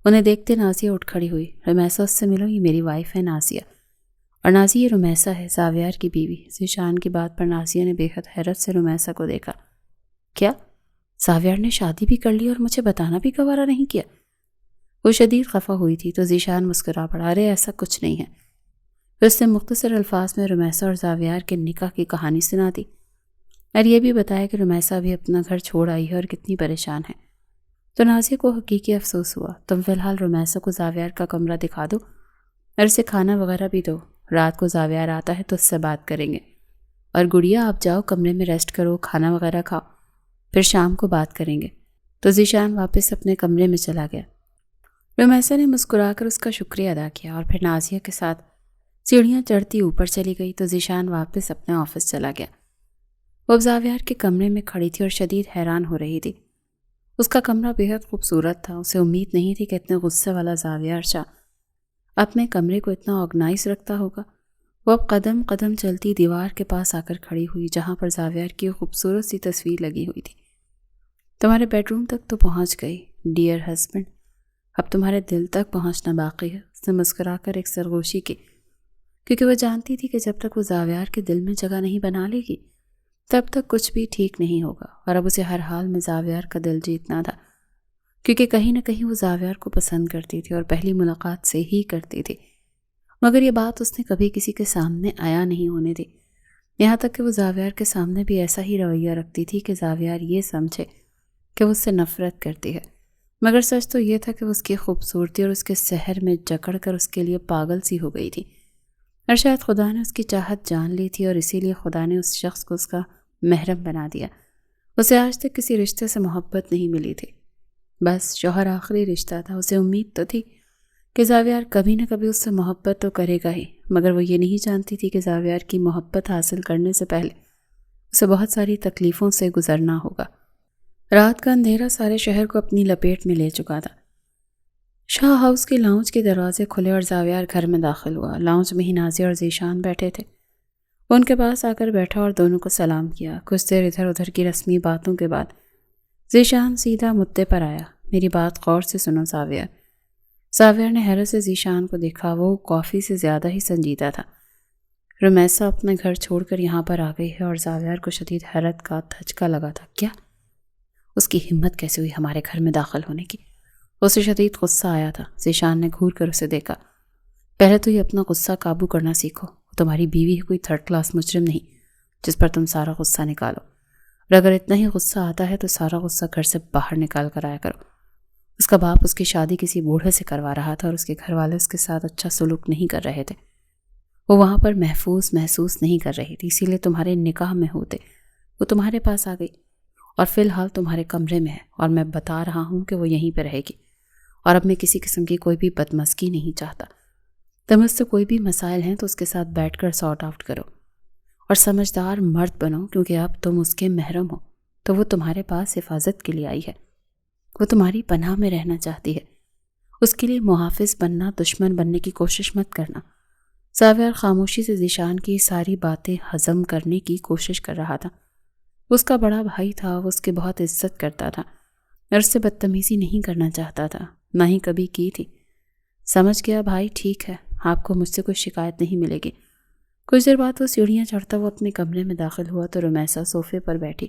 A: انہیں دیکھتے نازیہ اٹھ کھڑی ہوئی۔ رمیسا، اس سے ملو، یہ میری وائف ہے نازیہ، اور نازیہ یہ رمیسا ہے، زاویار کی بیوی۔ ذیشان کی بات پر نازیہ نے بے حد حیرت سے رمیسا کو دیکھا۔ کیا زاویار نے شادی بھی کر لی اور مجھے بتانا بھی گوارا نہیں کیا؟ وہ شدید خفا ہوئی تھی تو ذیشان مسکرا پڑا۔ ارے ایسا کچھ نہیں ہے۔ پھر اس نے مختصر الفاظ میں رمیسا اور زاویار کے نکاح کی کہانی سنا دی، اور یہ بھی بتایا کہ رمیسا بھی اپنا گھر چھوڑ آئی ہے اور کتنی پریشان ہے۔ تو نازیہ کو حقیقی افسوس ہوا۔ تم فی الحال رمیسا کو زاویار کا کمرہ دکھا دو اور اسے کھانا وغیرہ بھی دو۔ رات کو زاویار آتا ہے تو اس سے بات کریں گے، اور گڑیا آپ جاؤ کمرے میں ریسٹ کرو، کھانا وغیرہ کھاؤ، پھر شام کو بات کریں گے۔ تو ذیشان واپس اپنے کمرے میں چلا گیا۔ رمیسا نے مسکرا کر اس کا شکریہ ادا کیا اور پھر نازیہ کے ساتھ سیڑھیاں چڑھتی اوپر چلی گئی تو ذیشان واپس اپنے آفس چلا گیا۔ وہ اب زاویار کے کمرے میں کھڑی تھی اور شدید حیران ہو رہی تھی۔ اس کا کمرہ بے حد خوبصورت تھا۔ اسے امید نہیں تھی کہ اتنے غصے والا زاویار شاہ اپنے کمرے کو اتنا آرگنائز رکھتا ہوگا۔ وہ اب قدم قدم چلتی دیوار کے پاس آ کر کھڑی ہوئی جہاں پر زاویار کی خوبصورت سی تصویر لگی ہوئی تھی۔ تمہارے بیڈ روم تک تو پہنچ گئی ڈیئر ہسبینڈ، اب تمہارے دل تک پہنچنا باقی ہے۔ اس نے مسکرا کر ایک سرگوشی کی، کیونکہ وہ جانتی تھی کہ جب تک وہ زاویار کے دل میں جگہ نہیں بنا لے گی تب تک کچھ بھی ٹھیک نہیں ہوگا، اور اب اسے ہر حال میں زاویار کا دل جیتنا تھا، کیونکہ کہیں نہ کہیں وہ زاویار کو پسند کرتی تھی اور پہلی ملاقات سے ہی کرتی تھی۔ مگر یہ بات اس نے کبھی کسی کے سامنے آیا نہیں ہونے دی، یہاں تک کہ وہ زاویار کے سامنے بھی ایسا ہی رویہ رکھتی تھی کہ زاویار یہ سمجھے کہ وہ اس سے نفرت کرتی ہے۔ مگر سچ تو یہ تھا کہ وہ اس کی خوبصورتی اور اس کے سحر میں جکڑ کر اس کے لیے پاگل سی ہو گئی تھی، اور شاید خدا نے اس کی چاہت جان لی تھی اور اسی لیے خدا نے اس شخص کو اس کا محرم بنا دیا۔ اسے آج تک کسی رشتے سے محبت نہیں ملی تھی، بس شوہر آخری رشتہ تھا۔ اسے امید تو تھی کہ زاویار کبھی نہ کبھی اس سے محبت تو کرے گا ہی، مگر وہ یہ نہیں جانتی تھی کہ زاویار کی محبت حاصل کرنے سے پہلے اسے بہت ساری تکلیفوں سے گزرنا ہوگا۔ رات کا اندھیرا سارے شہر کو اپنی لپیٹ میں لے چکا تھا۔ شاہ ہاؤس کے لاؤنج کے دروازے کھلے اور زاویار گھر میں داخل ہوا۔ لاؤنج میں ہی نازیہ اور ذیشان بیٹھے تھے۔ وہ ان کے پاس آ کر بیٹھا اور دونوں کو سلام کیا۔ کچھ دیر ادھر ادھر کی رسمی باتوں کے بعد ذیشان سیدھا مدعے پر آیا۔ میری بات غور سے سنو زاویار۔ زاویار نے حیرت سے ذیشان کو دیکھا۔ وہ کافی سے زیادہ ہی سنجیدہ تھا۔ رمیسا اپنا گھر چھوڑ کر یہاں پر آ گئی ہے، اور زاویار کو شدید حیرت کا دھچکا لگا تھا۔ کیا؟ اس کی ہمت کیسے ہوئی ہمارے گھر میں داخل ہونے کی؟ اسے شدید غصہ آیا تھا۔ ذیشان نے گھور کر اسے دیکھا۔ پہلے تو یہ اپنا غصہ قابو کرنا سیکھو۔ تمہاری بیوی کوئی تھرڈ کلاس مجرم نہیں جس پر تم سارا غصہ نکالو، اور اگر اتنا ہی غصہ آتا ہے تو سارا غصہ گھر سے باہر نکال کر آیا کرو۔ اس کا باپ اس کی شادی کسی بوڑھے سے کروا رہا تھا اور اس کے گھر والے اس کے ساتھ اچھا سلوک نہیں کر رہے تھے۔ وہ وہاں پر محفوظ محسوس نہیں کر رہی تھی، اسی لیے تمہارے نکاح میں ہوتے وہ تمہارے پاس آ گئی اور فی الحال تمہارے کمرے میں ہے، اور میں بتا رہا ہوں کہ وہ یہیں پہ رہے گی، اور اب میں کسی قسم کی کوئی بھی بدمزگی نہیں چاہتا۔ تم اس سے کوئی بھی مسائل ہیں تو اس کے ساتھ بیٹھ کر سارٹ آؤٹ کرو، اور سمجھدار مرد بنو، کیونکہ اب تم اس کے محرم ہو تو وہ تمہارے پاس حفاظت کے لیے آئی ہے۔ وہ تمہاری پناہ میں رہنا چاہتی ہے، اس کے لیے محافظ بننا، دشمن بننے کی کوشش مت کرنا۔ زاویار خاموشی سے ذیشان کی ساری باتیں ہضم کرنے کی کوشش کر رہا تھا۔ اس کا بڑا بھائی تھا، وہ اس کی بہت عزت کرتا تھا اور اس سے بدتمیزی نہیں کرنا چاہتا تھا، نہ ہی کبھی کی تھی۔ سمجھ گیا بھائی، ٹھیک ہے، آپ کو مجھ سے کوئی شکایت نہیں ملے گی۔ کچھ دیر بعد وہ سیڑھیاں چڑھتا وہ اپنے کمرے میں داخل ہوا تو رمیسا صوفے پر بیٹھی،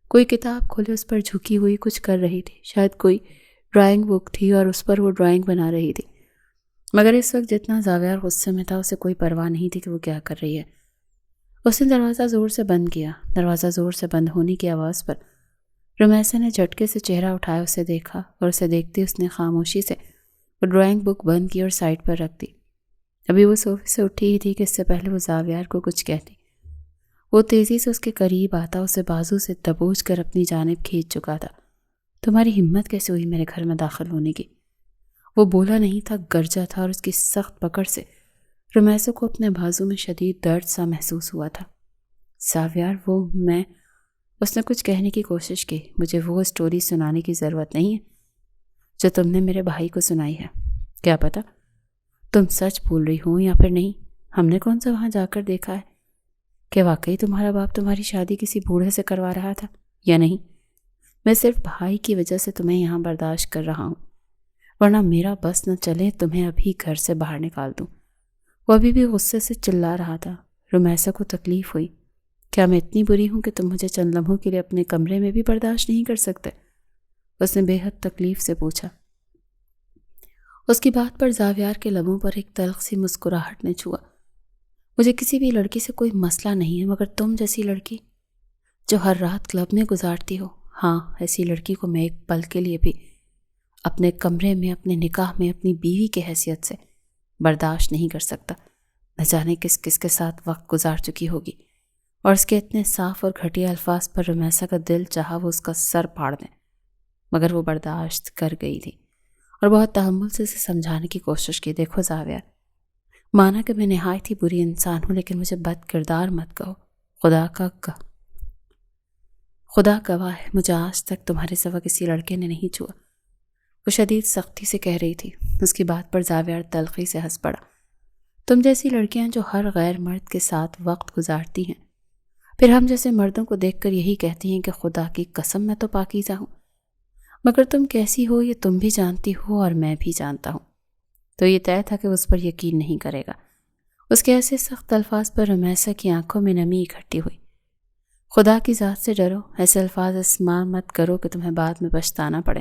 A: کوئی کتاب کھولے اس پر جھکی ہوئی کچھ کر رہی تھی، شاید کوئی ڈرائنگ بک تھی اور اس پر وہ ڈرائنگ بنا رہی تھی، مگر اس وقت جتنا زاویار غصے میں تھا اسے کوئی پرواہ نہیں تھی کہ وہ کیا کر رہی ہے۔ اس نے دروازہ زور سے بند کیا۔ دروازہ زور سے بند ہونے کی آواز پر رمیسا نے جھٹکے سے چہرہ اٹھایا، اسے دیکھا اور اسے دیکھتے اس نے خاموشی سے وہ ڈرائنگ بک بند کی اور سائڈ پر رکھ دی۔ ابھی وہ صوفے سے اٹھی ہی تھی کہ اس سے پہلے وہ زاویار کو کچھ کہتی۔ وہ تیزی سے اس کے قریب آتا، اسے بازو سے دبوچ کر اپنی جانب کھینچ چکا تھا۔ تمہاری ہمت کیسے ہوئی میرے گھر میں داخل ہونے کی؟ وہ بولا نہیں تھا، گرجا تھا اور اس کی سخت پکڑ سے رمیسا کو اپنے بازو میں شدید درد سا محسوس ہوا تھا۔ زاویار، میں اس نے کچھ کہنے کی کوشش کی۔ مجھے وہ سٹوری سنانے کی ضرورت نہیں ہے جو تم نے میرے بھائی کو سنائی ہے۔ کیا پتا تم سچ بول رہی ہو یا پھر نہیں، ہم نے کون سا وہاں جا کر دیکھا ہے؟ کہ واقعی تمہارا باپ تمہاری شادی کسی بوڑھے سے کروا رہا تھا یا نہیں؟ میں صرف بھائی کی وجہ سے تمہیں یہاں برداشت کر رہا ہوں، ورنہ میرا بس نہ چلے تمہیں ابھی گھر سے باہر نکال دوں۔ وہ ابھی بھی غصے سے چلا رہا تھا۔ رمیسا کو تکلیف ہوئی۔ کیا میں اتنی بری ہوں کہ تم مجھے چند لمحوں کے لیے اپنے کمرے میں بھی برداشت نہیں کر سکتے؟ اس نے بے حد تکلیف سے پوچھا۔ اس کی بات پر زاویار کے لبوں پر ایک تلخ سی مسکراہٹ نے چھوا۔ مجھے کسی بھی لڑکی سے کوئی مسئلہ نہیں ہے، مگر تم جیسی لڑکی جو ہر رات کلب میں گزارتی ہو، ہاں، ایسی لڑکی کو میں ایک پل کے لیے بھی اپنے کمرے میں، اپنے نکاح میں اپنی بیوی کے حیثیت سے برداشت نہیں کر سکتا۔ نہ جانے کس کس کے ساتھ وقت گزار چکی ہوگی۔ اور اس کے اتنے صاف اور گھٹیا الفاظ پر رمیسا کا دل چاہا وہ اس کا سر پھاڑ دیں، مگر وہ برداشت کر گئی تھی اور بہت تحمل سے اسے سمجھانے کی کوشش کی۔ دیکھو زاویار، مانا کہ میں نہایت ہی بری انسان ہوں، لیکن مجھے بد کردار مت کہو۔ خدا گواہ ہے، مجھے آج تک تمہارے سوا کسی لڑکے نے نہیں چھوا۔ وہ شدید سختی سے کہہ رہی تھی۔ اس کی بات پر زاویار تلخی سے ہنس پڑا۔ تم جیسی لڑکیاں جو ہر غیر مرد کے ساتھ وقت گزارتی ہیں، پھر ہم جیسے مردوں کو دیکھ کر یہی کہتی ہیں کہ خدا کی قسم میں تو پاکیزہ ہوں، مگر تم کیسی ہو یہ تم بھی جانتی ہو اور میں بھی جانتا ہوں۔ تو یہ طے تھا کہ اس پر یقین نہیں کرے گا۔ اس کے ایسے سخت الفاظ پر رمیسا کی آنکھوں میں نمی اکٹھی ہوئی۔ خدا کی ذات سے ڈرو، ایسے الفاظ استعمال مت کرو کہ تمہیں بعد میں پچھتانا پڑے۔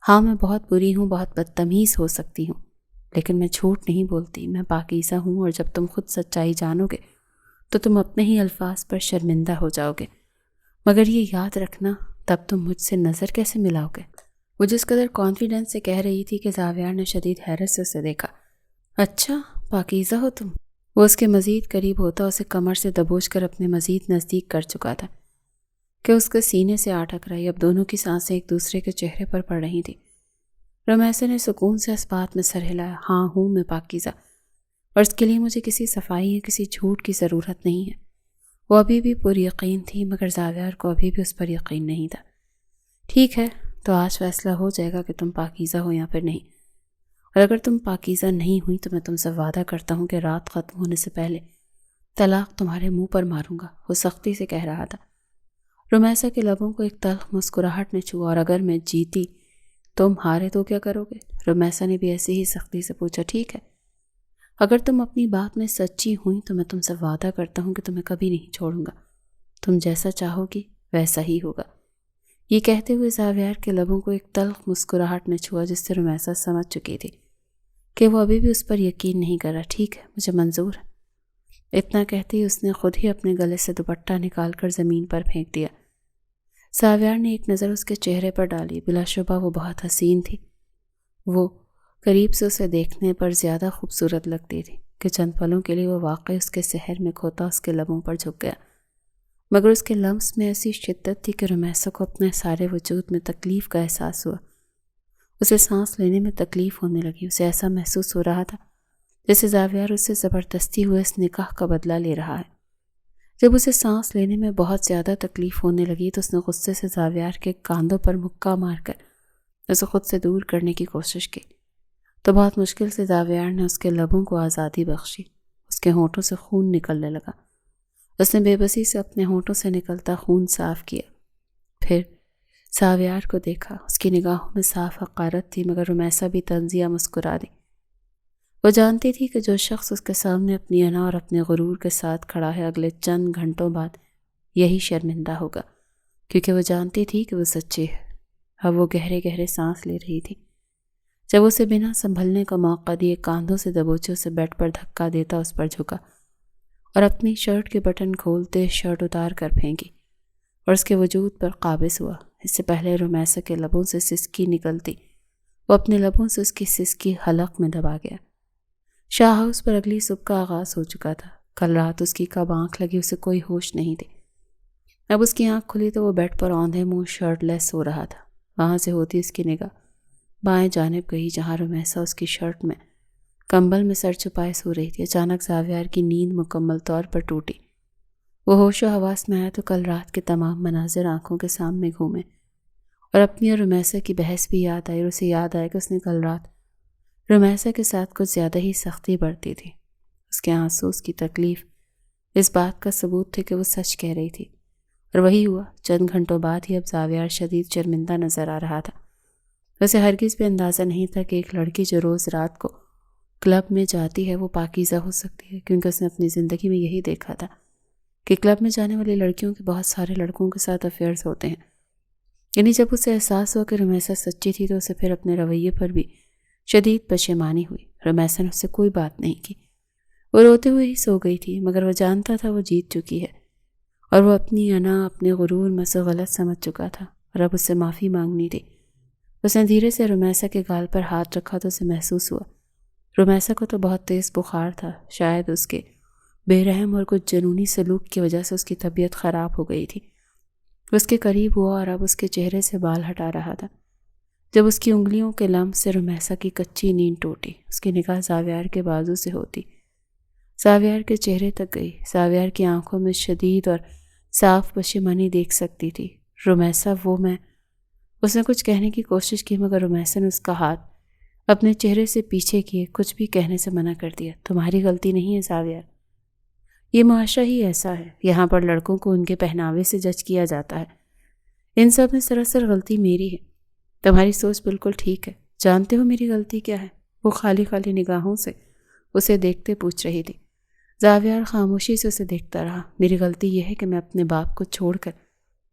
A: ہاں، میں بہت بری ہوں، بہت بدتمیز ہو سکتی ہوں، لیکن میں جھوٹ نہیں بولتی، میں پاکیزہ ہوں، اور جب تم خود سچائی جانو گے تو تم اپنے ہی الفاظ پر شرمندہ ہو جاؤ گے، مگر یہ یاد رکھنا تب تم مجھ سے نظر کیسے ملاؤ گے؟ وہ جس قدر کانفیڈنس سے کہہ رہی تھی کہ زاویار نے شدید حیرت سے اسے دیکھا۔ اچھا، پاکیزہ ہو تم؟ وہ اس کے مزید قریب ہوتا اسے کمر سے دبوچ کر اپنے مزید نزدیک کر چکا تھا کہ اس کے سینے سے آ ٹکرائی۔ اب دونوں کی سانسیں ایک دوسرے کے چہرے پر پڑ رہی تھی۔ رمیسا نے سکون سے اس بات میں سر ہلایا۔ ہاں ہوں میں پاکیزہ، اور اس کے لیے مجھے کسی صفائی یا کسی جھوٹ کی ضرورت نہیں ہے۔ وہ ابھی بھی پر یقین تھی، مگر زاویار کو ابھی بھی اس پر یقین نہیں تھا۔ ٹھیک ہے، تو آج فیصلہ ہو جائے گا کہ تم پاکیزہ ہو یا پھر نہیں، اور اگر تم پاکیزہ نہیں ہوئی تو میں تم سے وعدہ کرتا ہوں کہ رات ختم ہونے سے پہلے طلاق تمہارے منہ پر ماروں گا۔ وہ سختی سے کہہ رہا تھا۔ رمیسا کے لبوں کو ایک تلخ مسکراہٹ نے چھوا۔ اور اگر میں جیتی تم ہارے تو کیا کرو گے؟ رمیسا نے بھی ایسی ہی سختی سے پوچھا۔ ٹھیک ہے، اگر تم اپنی بات میں سچی ہوئی تو میں تم سے وعدہ کرتا ہوں کہ تمہیں کبھی نہیں چھوڑوں گا، تم جیسا چاہو گی ویسا ہی ہوگا۔ یہ کہتے ہوئے زاویار کے لبوں کو ایک تلخ مسکراہٹ نے چھوا، جس سے رمیسا سمجھ چکی تھی کہ وہ ابھی بھی اس پر یقین نہیں کر رہا۔ ٹھیک ہے، مجھے منظور ہے۔ اتنا کہتے ہی اس نے خود ہی اپنے گلے سے دوپٹہ نکال کر زمین پر پھینک دیا۔ زاویار نے ایک نظر اس کے چہرے پر ڈالی۔ بلا شبہ وہ بہت حسین تھی۔ وہ قریب سے اسے دیکھنے پر زیادہ خوبصورت لگتی تھی کہ چند پلوں کے لیے وہ واقعی اس کے سحر میں کھوتا اس کے لبوں پر جھک گیا، مگر اس کے لمس میں ایسی شدت تھی کہ رمیسا کو اپنے سارے وجود میں تکلیف کا احساس ہوا۔ اسے سانس لینے میں تکلیف ہونے لگی۔ اسے ایسا محسوس ہو رہا تھا جیسے زاویار اسے زبردستی ہوئے اس نکاح کا بدلہ لے رہا ہے۔ جب اسے سانس لینے میں بہت زیادہ تکلیف ہونے لگی تو اس نے غصے سے زاویار کے کاندھوں پر مکہ مار کر اسے خود سے دور کرنے کی کوشش کی تو بہت مشکل سے زاویار نے اس کے لبوں کو آزادی بخشی۔ اس کے ہونٹوں سے خون نکلنے لگا۔ اس نے بے بسی سے اپنے ہونٹوں سے نکلتا خون صاف کیا۔ پھر زاویار کو دیکھا۔ اس کی نگاہوں میں صاف حقارت تھی، مگر رمیسا بھی طنزیہ مسکرا دی۔ وہ جانتی تھی کہ جو شخص اس کے سامنے اپنی انا اور اپنے غرور کے ساتھ کھڑا ہے اگلے چند گھنٹوں بعد یہی شرمندہ ہوگا، کیونکہ وہ جانتی تھی کہ وہ سچی ہے۔ اب وہ گہرے گہرے سانس لے رہی تھی۔ جب اسے بنا سنبھلنے کا موقع دیے کاندھوں سے دبوچے اسے بیڈ پر دھکا دیتا اس پر جھکا اور اپنی شرٹ کے بٹن کھولتے شرٹ اتار کر پھینکی اور اس کے وجود پر قابض ہوا۔ اس سے پہلے رمیسا کے لبوں سے سسکی نکلتی، وہ اپنے لبوں سے اس کی سسکی حلق میں دبا گیا۔ شاہ ہاؤس پر اگلی صبح کا آغاز ہو چکا تھا۔ کل رات اس کی کب آنکھ لگی اسے کوئی ہوش نہیں تھی۔ اب اس کی آنکھ کھلی تو وہ بیڈ پر اوندھے منہ شرٹ لیس سو رہا تھا۔ وہاں سے ہوتی اس کی نگاہ بائیں جانب گئی جہاں رمیسا اس کی شرٹ میں کمبل میں سر چھپائے سو رہی تھی۔ اچانک زاویار کی نیند مکمل طور پر ٹوٹی۔ وہ ہوش و حواس میں آیا تو کل رات کے تمام مناظر آنکھوں کے سامنے گھومے اور اپنی اور رمیسا کی بحث بھی یاد آئی اور اسے یاد آیا کہ اس نے کل رات رمیسا کے ساتھ کچھ زیادہ ہی سختی برتی تھی۔ اس کے آنسو، اس کی تکلیف اس بات کا ثبوت تھے کہ وہ سچ کہہ رہی تھی، اور وہی ہوا۔ چند گھنٹوں بعد ہی اب زاویار شدید شرمندہ نظر آ رہا تھا۔ اسے ہرگز بھی اندازہ نہیں تھا کہ ایک لڑکی جو روز رات کو کلب میں جاتی ہے وہ پاکیزہ ہو سکتی ہے، کیونکہ اس نے اپنی زندگی میں یہی دیکھا تھا کہ کلب میں جانے والی لڑکیوں کے بہت سارے لڑکوں کے ساتھ افیئرز ہوتے ہیں۔ یعنی جب اسے احساس ہوا کہ رمیسا سچی تھی تو اسے پھر اپنے رویے پر بھی شدید پشیمانی ہوئی۔ رمیسا نے اس سے کوئی بات نہیں کی۔ وہ روتے ہوئے ہی سو گئی تھی، مگر وہ جانتا تھا وہ جیت چکی ہے اور وہ اپنی انا، اپنے غرور میں سے غلط سمجھ چکا تھا اور اب اس سے معافی مانگنی تھی۔ اس نے دھیرے سے رمیسا کے گال پر ہاتھ رکھا تو اسے محسوس ہوا رمیسا کو تو بہت تیز بخار تھا۔ شاید اس کے بے رحم اور کچھ جنونی سلوک کی وجہ سے اس کی طبیعت خراب ہو گئی تھی۔ اس کے قریب ہوا اور اب اس کے چہرے سے بال ہٹا رہا تھا۔ جب اس کی انگلیوں کے لمس سے رمیسا کی کچی نیند ٹوٹی، اس کی نگاہ زاویار کے بازو سے ہوتی زاویار کے چہرے تک گئی۔ زاویار کی آنکھوں میں شدید اور صاف پشیمانی دیکھ سکتی تھی۔ رمیسا، وہ میں اس نے کچھ کہنے کی کوشش کی، مگر رمیسا نے اس کا ہاتھ اپنے چہرے سے پیچھے کیے کچھ بھی کہنے سے منع کر دیا۔ تمہاری غلطی نہیں ہے زاویار، یہ معاشرہ ہی ایسا ہے، یہاں پر لڑکوں کو ان کے پہناوے سے جج کیا جاتا ہے۔ ان سب میں سراسر غلطی میری ہے۔ تمہاری سوچ بالکل ٹھیک ہے۔ جانتے ہو میری غلطی کیا ہے؟ وہ خالی خالی نگاہوں سے اسے دیکھتے پوچھ رہی تھی۔ زاویار خاموشی سے اسے دیکھتا رہا۔ میری غلطی یہ ہے کہ میں اپنے باپ کو چھوڑ کر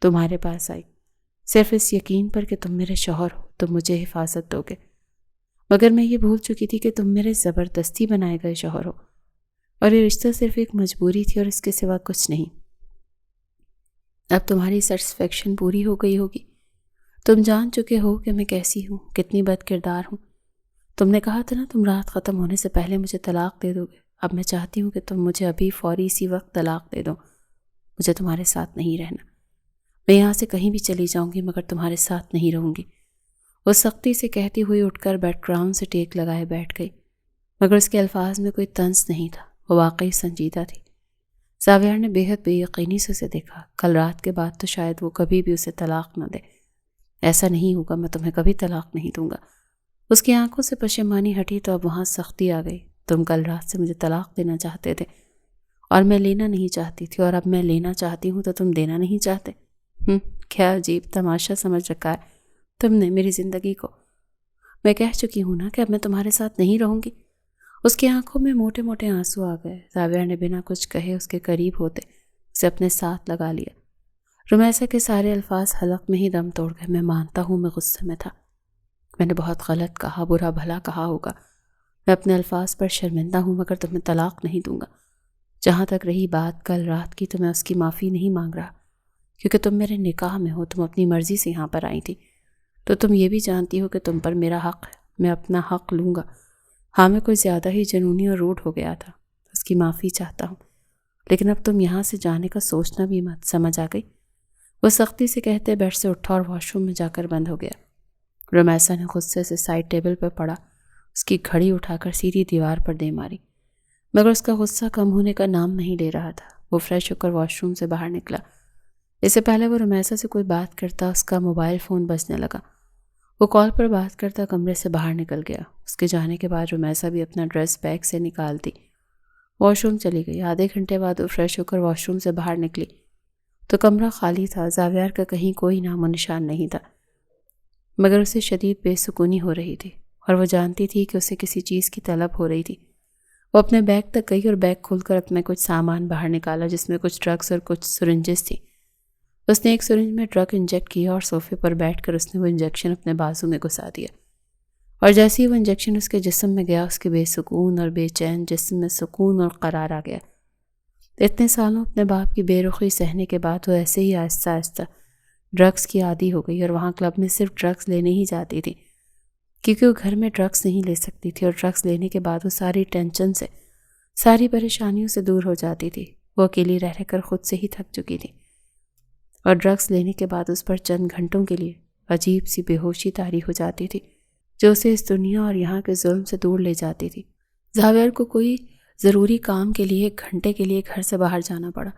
A: تمہارے پاس آئی، صرف اس یقین پر کہ تم میرے شوہر ہو، تم مجھے حفاظت دو گے، مگر میں یہ بھول چکی تھی کہ تم میرے زبردستی بنائے گئے شوہر ہو، اور یہ رشتہ صرف ایک مجبوری تھی اور اس کے سوا کچھ نہیں۔ اب تمہاری سیٹسفیکشن پوری ہو گئی ہوگی۔ تم جان چکے ہو کہ میں کیسی ہوں، کتنی بد کردار ہوں۔ تم نے کہا تھا نا تم رات ختم ہونے سے پہلے مجھے طلاق دے دو گے۔ اب میں چاہتی ہوں کہ تم مجھے ابھی فوری اسی وقت طلاق دے دو۔ مجھے تمہارے ساتھ نہیں رہنا۔ میں یہاں سے کہیں بھی چلی جاؤں گی مگر تمہارے ساتھ نہیں رہوں گی۔ وہ سختی سے کہتی ہوئی اٹھ کر بیک گراؤنڈ سے ٹیک لگائے بیٹھ گئی، مگر اس کے الفاظ میں کوئی طنز نہیں تھا، وہ واقعی سنجیدہ تھی۔ زاویار نے بے حد بے یقینی سے اسے دیکھا۔ کل رات کے بعد تو شاید وہ کبھی بھی اسے طلاق نہ دے۔ ایسا نہیں ہوگا، میں تمہیں کبھی طلاق نہیں دوں گا۔ اس کی آنکھوں سے پشیمانی ہٹی تو اب وہاں سختی آ گئی۔ تم کل رات سے مجھے طلاق دینا چاہتے تھے اور میں لینا نہیں چاہتی تھی، اور اب میں لینا چاہتی ہوں تو تم دینا نہیں چاہتے۔ کیا عجیب تماشا سمجھ رکھا ہے تم نے میری زندگی کو۔ میں کہہ چکی ہوں نا کہ اب میں تمہارے ساتھ نہیں رہوں گی۔ اس کی آنکھوں میں موٹے موٹے آنسو آ گئے۔ زاویار نے بنا کچھ کہے اس کے قریب ہوتے اسے اپنے ساتھ لگا لیا۔ رمیسا کے سارے الفاظ حلق میں ہی دم توڑ گئے۔ میں مانتا ہوں میں غصے میں تھا، میں نے بہت غلط کہا، برا بھلا کہا ہوگا، میں اپنے الفاظ پر شرمندہ ہوں، مگر تمہیں طلاق نہیں دوں گا۔ جہاں تک رہی بات کل رات کی تو میں اس کی معافی نہیں مانگ رہا، کیونکہ تم میرے نکاح میں ہو، تم اپنی مرضی سے یہاں پر آئی تھی، تو تم یہ بھی جانتی ہو کہ تم پر میرا حق ہے، میں اپنا حق لوں گا۔ ہاں میں کوئی زیادہ ہی جنونی اور روڈ ہو گیا تھا، اس کی معافی چاہتا ہوں، لیکن اب تم یہاں سے جانے کا سوچنا بھی مت، سمجھ آ گئی؟ وہ سختی سے کہتے بیڈ سے اٹھا اور واش روم میں جا کر بند ہو گیا۔ رمیسا نے غصے سے سائڈ ٹیبل پر پڑا اس کی گھڑی اٹھا کر سیدھی دیوار پر دے ماری، مگر اس کا غصہ کم ہونے کا نام نہیں لے رہا تھا۔ وہ فریش ہو کر واش روم سے باہر نکلا۔ اس سے پہلے وہ رمیسا سے کوئی بات کرتا اس کا موبائل فون بجنے لگا۔ وہ کال پر بات کرتا کمرے سے باہر نکل گیا۔ اس کے جانے کے بعد رمیسا بھی اپنا ڈریس بیگ سے نکالتی واش روم چلی گئی۔ آدھے گھنٹے بعد وہ فریش ہو کر واش روم سے باہر نکلی تو کمرہ خالی تھا۔ زاویار کا کہیں کوئی نام و نشان نہیں تھا، مگر اسے شدید بے سکونی ہو رہی تھی اور وہ جانتی تھی کہ اسے کسی چیز کی طلب ہو رہی تھی۔ وہ اپنے بیگ تک گئی اور بیگ کھول کر اپنے کچھ سامان باہر نکالا، جس میں کچھ ڈرگس اور کچھ سرنجز تھی۔ اس نے ایک سرنج میں ڈرگ انجیکٹ کیا اور صوفے پر بیٹھ کر اس نے وہ انجیکشن اپنے بازو میں گھسا دیا، اور جیسے ہی وہ انجیکشن اس کے جسم میں گیا، اس کے بے سکون اور بے چین جسم میں سکون اور قرار آ گیا۔ اتنے سالوں اپنے باپ کی بے رخی سہنے کے بعد وہ ایسے ہی آہستہ آہستہ ڈرگس کی عادی ہو گئی، اور وہاں کلب میں صرف ڈرگس لینے ہی جاتی تھی، کیونکہ وہ گھر میں ڈرگس نہیں لے سکتی تھی، اور ڈرگس لینے کے بعد وہ ساری ٹینشن سے، ساری پریشانیوں سے دور ہو جاتی تھی۔ وہ اکیلی رہ کر خود سے ہی تھک چکی تھی، اور ڈرگس لینے کے بعد اس پر چند گھنٹوں کے لیے عجیب سی بے ہوشی طاری ہو جاتی تھی، جو اسے اس دنیا اور یہاں کے ظلم سے دور لے جاتی تھی۔ زاویار کو کوئی ضروری کام کے لیے 1 گھنٹے کے لیے گھر سے باہر جانا پڑا۔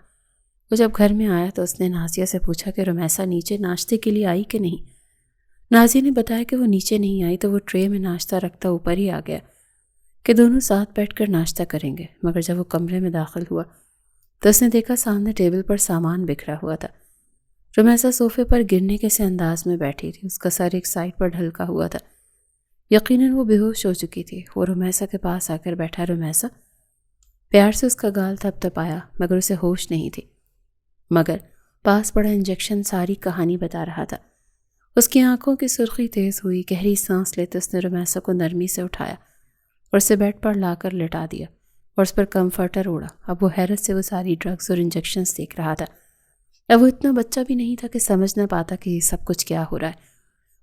A: وہ جب گھر میں آیا تو اس نے نازیہ سے پوچھا کہ رمیسا نیچے ناشتے کے لیے آئی کہ نہیں۔ نازیہ نے بتایا کہ وہ نیچے نہیں آئی تو وہ ٹرے میں ناشتہ رکھتا اوپر ہی آ گیا کہ دونوں ساتھ بیٹھ کر ناشتہ کریں گے، مگر جب وہ کمرے میں داخل ہوا تو اس نے دیکھا سامنے ٹیبل پر سامان بکھرا ہوا تھا۔ رمیسا صوفے پر گرنے کے سے انداز میں بیٹھی تھی، اس کا سر ایک سائڈ پر ڈھلکا ہوا تھا، یقیناً وہ بے ہوش ہو چکی تھی۔ وہ رمیسا کے پاس آ کر بیٹھا۔ رمیسا پیار سے اس کا گال تھپ تھپایا، مگر اسے ہوش نہیں تھی، مگر پاس پڑا انجیکشن ساری کہانی بتا رہا تھا۔ اس کی آنکھوں کی سرخی تیز ہوئی، گہری سانس لیتے اس نے رمیسا کو نرمی سے اٹھایا اور اسے بیڈ پر لا کر لٹا دیا اور اس پر کمفرٹر اوڑا۔ اب وہ حیرت سے وہ ساری ڈرگز اور انجیکشنز دیکھ رہا تھا۔ اب وہ اتنا بچہ بھی نہیں تھا کہ سمجھ نہ پاتا کہ یہ سب کچھ کیا ہو رہا ہے۔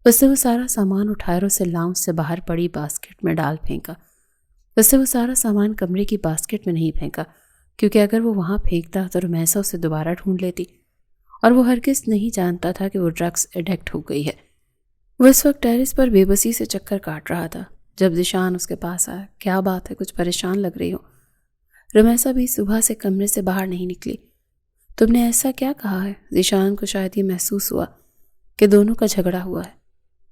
A: اس نے وہ سارا سامان اٹھایا اور اسے لاؤنج سے باہر پڑی باسکٹ میں ڈال پھینکا۔ اس نے وہ سارا سامان کمرے کی باسکٹ میں نہیں پھینکا، کیونکہ اگر وہ وہاں پھینکتا تو رمیسا اسے دوبارہ ڈھونڈ لیتی، اور وہ ہرگز نہیں جانتا تھا کہ وہ ڈرگس ایڈکٹ ہو گئی ہے۔ وہ اس وقت ٹیرس پر بے بسی سے چکر کاٹ رہا تھا جب ذیشان اس کے پاس آیا۔ کیا بات ہے، کچھ پریشان لگ رہی ہو؟ رمیسا بھی صبح سے کمرے سے باہر نہیں نکلی۔ تم نے ایسا کیا کہا ہے؟ ذیشان کو شاید یہ محسوس ہوا کہ دونوں کا جھگڑا ہوا ہے۔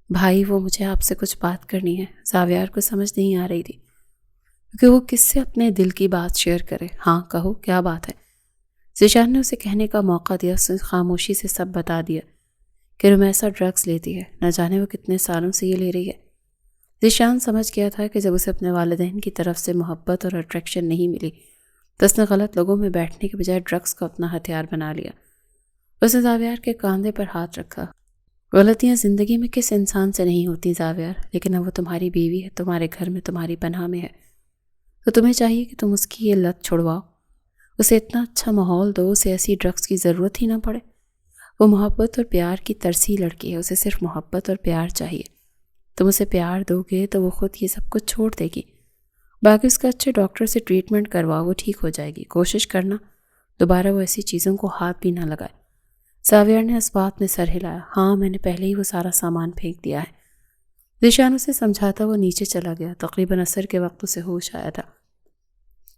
A: بھائی، وہ مجھے آپ سے کچھ بات کرنی ہے۔ زاویار کو سمجھ نہیں آ رہی تھی کہ وہ کس سے اپنے دل کی بات شیئر کرے۔ ہاں کہو، کیا بات ہے؟ ذیشان نے اسے کہنے کا موقع دیا۔ اس نے خاموشی سے سب بتا دیا کہ رمیسا ڈرگس لیتی ہے، نہ جانے وہ کتنے سالوں سے یہ لے رہی ہے۔ ذیشان سمجھ گیا تھا کہ جب اسے اپنے والدین کی طرف سے محبت اور اٹریکشن نہیں ملی تو اس نے غلط لوگوں میں بیٹھنے کے بجائے ڈرگس کو اپنا ہتھیار بنا لیا۔ اس نے زاویار کے کاندھے پر ہاتھ رکھا۔ غلطیاں زندگی میں کس انسان سے نہیں ہوتی زاویار، لیکن اب وہ تمہاری بیوی ہے، تمہارے گھر میں، تمہاری پناہ میں ہے، تو تمہیں چاہیے کہ تم اس کی یہ لت چھڑواؤ، اسے اتنا اچھا ماحول دو، اسے ایسی ڈرگس کی ضرورت ہی نہ پڑے۔ وہ محبت اور پیار کی ترسی لڑکی ہے، اسے صرف محبت اور پیار چاہیے۔ تم اسے پیار دو گے تو وہ خود یہ سب کچھ چھوڑ دے گی۔ باقی اس کا اچھے ڈاکٹر سے ٹریٹمنٹ کرواؤ، وہ ٹھیک ہو جائے گی۔ کوشش کرنا دوبارہ وہ ایسی چیزوں کو ہاتھ بھی نہ لگائے۔ زاویار نے اس بات میں سر ہلایا۔ ہاں، میں نے پہلے ہی وہ سارا سامان پھینک دیا ہے۔ ذیشان اسے سمجھاتا وہ نیچے چلا گیا۔ تقریباً عصر کے وقت اسے ہوش آیا تھا۔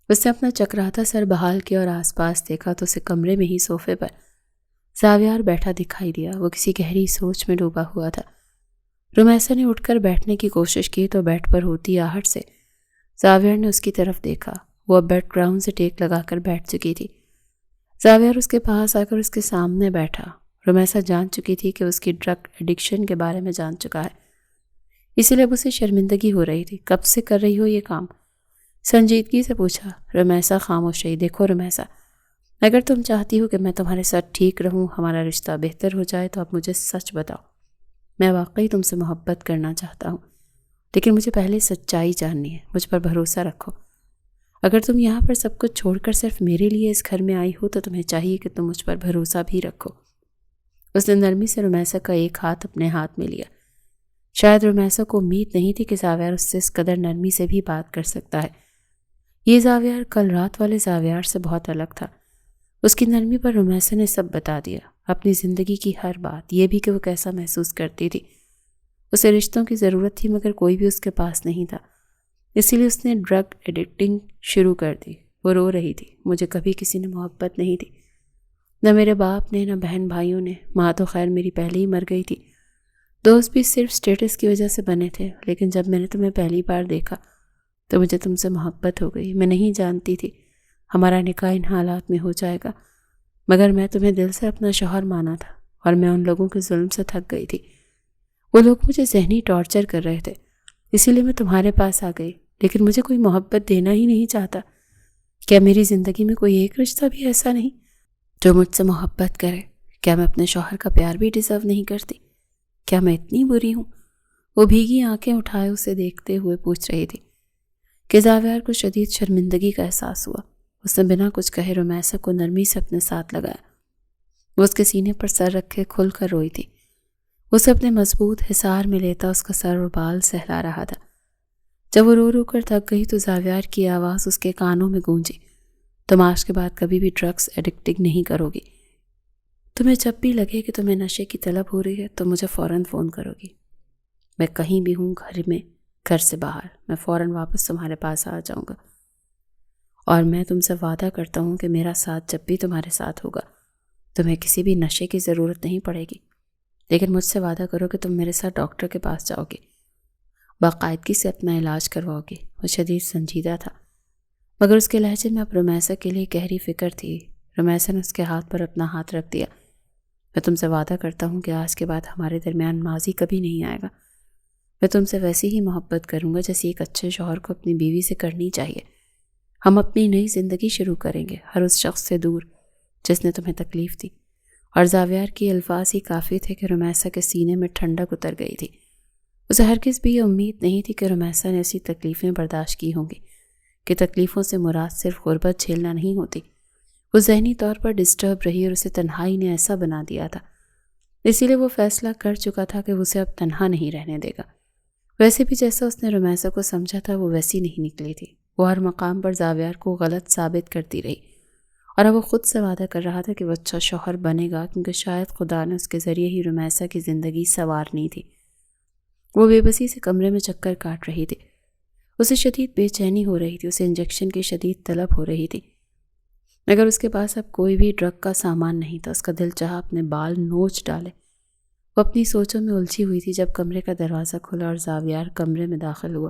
A: اس نے اپنا چکراتا سر بحال کیا اور آس پاس دیکھا تو اسے کمرے میں ہی صوفے پر زاویار بیٹھا دکھائی دیا۔ وہ کسی گہری سوچ میں ڈوبا ہوا تھا۔ رمیسا نے اٹھ کر بیٹھنے کی کوشش کی تو بیڈ پر ہوتی آہٹ سے زاویار نے اس کی طرف دیکھا۔ وہ اب بیڈ گراؤنڈ سے ٹیک لگا کر بیٹھ چکی تھی۔ زاویار اس کے پاس آ کر اس کے سامنے بیٹھا۔ رمیسا جان چکی تھی کہ اس کی ڈرگ ایڈکشن کے بارے میں جان چکا ہے، اسی لیے اب اسے شرمندگی ہو رہی تھی۔ کب سے کر رہی ہو یہ کام؟ سنجیدگی سے پوچھا۔ رمیسا خاموش رہی۔ دیکھو رمیسا، اگر تم چاہتی ہو کہ میں تمہارے ساتھ ٹھیک رہوں، ہمارا رشتہ بہتر ہو جائے، تو اب مجھے سچ بتاؤ۔ میں واقعی تم سے محبت کرنا چاہتا ہوں، لیکن مجھے پہلے سچائی جاننی ہے۔ مجھ پر بھروسہ رکھو۔ اگر تم یہاں پر سب کچھ چھوڑ کر صرف میرے لیے اس گھر میں آئی ہو تو تمہیں چاہیے کہ تم مجھ پر بھروسہ بھی رکھو۔ اس نے نرمی سے رمیسا کا ایک ہاتھ اپنے ہاتھ میں لیا۔ شاید رمیسا کو امید نہیں تھی کہ زاویار اس سے اس قدر نرمی سے بھی بات کر سکتا ہے۔ یہ زاویار کل رات والے زاویار سے بہت الگ تھا۔ اس کی نرمی پر رمیسا نے سب بتا دیا، اپنی زندگی کی ہر بات، یہ بھی کہ وہ کیسا محسوس کرتی تھی۔ اسے رشتوں کی ضرورت تھی مگر کوئی بھی اس کے پاس نہیں تھا، اسی لیے اس نے ڈرگ ایڈکٹنگ شروع کر دی۔ وہ رو رہی تھی۔ مجھے کبھی کسی نے محبت نہیں دی، نہ میرے باپ نے، نہ بہن بھائیوں نے، ماں تو خیر میری پہلے ہی مر گئی تھی، دوست بھی صرف اسٹیٹس کی وجہ سے بنے تھے، لیکن جب میں نے تمہیں پہلی بار دیکھا تو مجھے تم سے محبت ہو گئی۔ میں نہیں جانتی تھی ہمارا نکاح ان حالات میں ہو جائے گا، مگر میں تمہیں دل سے اپنا شوہر مانا تھا، اور میں ان لوگوں کے ظلم سے تھک گئی تھی۔ وہ لوگ مجھے ذہنی ٹارچر کر رہے تھے، اسی لیے میں تمہارے پاس آ گئی، لیکن مجھے کوئی محبت دینا ہی نہیں چاہتا۔ کیا میری زندگی میں کوئی ایک رشتہ بھی ایسا نہیں جو مجھ سے محبت کرے؟ کیا میں اپنے شوہر کا پیار بھی ڈیزرو نہیں کرتی؟ کیا میں اتنی بری ہوں؟ وہ بھیگی آنکھیں اٹھائے اسے دیکھتے ہوئے پوچھ رہی تھی کہ زاویار کو شدید شرمندگی کا احساس ہوا۔ اس نے بنا کچھ کہے رمیسا کو نرمی سے اپنے ساتھ لگایا۔ وہ اس کے سینے پر سر رکھے کھل کر روئی تھی۔ اسے اپنے مضبوط حصار میں لیتا اس کا سر اور بال سہلا رہا تھا۔ جب وہ رو رو کر تھک گئی تو زاویار کی آواز اس کے کانوں میں گونجی، تم آج کے بعد کبھی بھی ڈرگس ایڈکٹنگ نہیں کرو گی۔ تمہیں جب بھی لگے کہ تمہیں نشے کی طلب ہو رہی ہے تو مجھے فوراً فون کرو گی۔ میں کہیں بھی ہوں، گھر میں، گھر سے باہر، میں فوراً واپس تمہارے پاس آ جاؤں گا، اور میں تم سے وعدہ کرتا ہوں کہ میرا ساتھ جب بھی تمہارے ساتھ ہوگا تمہیں کسی بھی نشے کی ضرورت نہیں پڑے گی، لیکن مجھ سے وعدہ کرو کہ تم میرے ساتھ ڈاکٹر کے پاس جاؤ گے، باقاعدگی سے اپنا علاج کرواؤ گے۔ وہ شدید سنجیدہ تھا، مگر اس کے لہجے میں اب رمیسا کے لیے گہری فکر تھی۔ رمیسا نے اس کے ہاتھ پر اپنا ہاتھ رکھ دیا۔ میں تم سے وعدہ کرتا ہوں کہ آج کے بعد ہمارے درمیان ماضی کبھی نہیں آئے گا۔ میں تم سے ویسی ہی محبت کروں گا جیسی ایک اچھے شوہر کو اپنی بیوی سے کرنی چاہیے۔ ہم اپنی نئی زندگی شروع کریں گے، ہر اس شخص سے دور جس نے تمہیں تکلیف دی۔ اور زاویار کی الفاظ ہی کافی تھے کہ رمیسا کے سینے میں ٹھنڈک اتر گئی تھی۔ اسے ہرگز بھی یہ امید نہیں تھی کہ رمیسا نے ایسی تکلیفیں برداشت کی ہوں گی، کہ تکلیفوں سے مراد صرف غربت جھیلنا نہیں ہوتی۔ وہ ذہنی طور پر ڈسٹرب رہی اور اسے تنہائی نے ایسا بنا دیا تھا، اسی لیے وہ فیصلہ کر چکا تھا کہ وہ اسے اب تنہا نہیں رہنے دے گا۔ ویسے بھی جیسا اس نے رمیسا کو سمجھا تھا وہ ویسی نہیں نکلی تھی۔ وہ ہر مقام پر زاویار کو غلط ثابت کرتی رہی، اور اب وہ خود سے وعدہ کر رہا تھا کہ وہ اچھا شوہر بنے گا، کیونکہ شاید خدا نے اس کے ذریعے ہی رمیسا کی زندگی سنوارنی تھی۔ وہ بے بسی سے کمرے میں چکر کاٹ رہی تھی۔ اسے شدید بے چینی ہو رہی تھی، اسے انجیکشن کی شدید طلب ہو رہی تھی، مگر اس کے پاس اب کوئی بھی ڈرگ کا سامان نہیں تھا۔ اس کا دل چاہا اپنے بال نوچ ڈالے۔ وہ اپنی سوچوں میں الجھی ہوئی تھی جب کمرے کا دروازہ کھلا اور زاویار کمرے میں داخل ہوا۔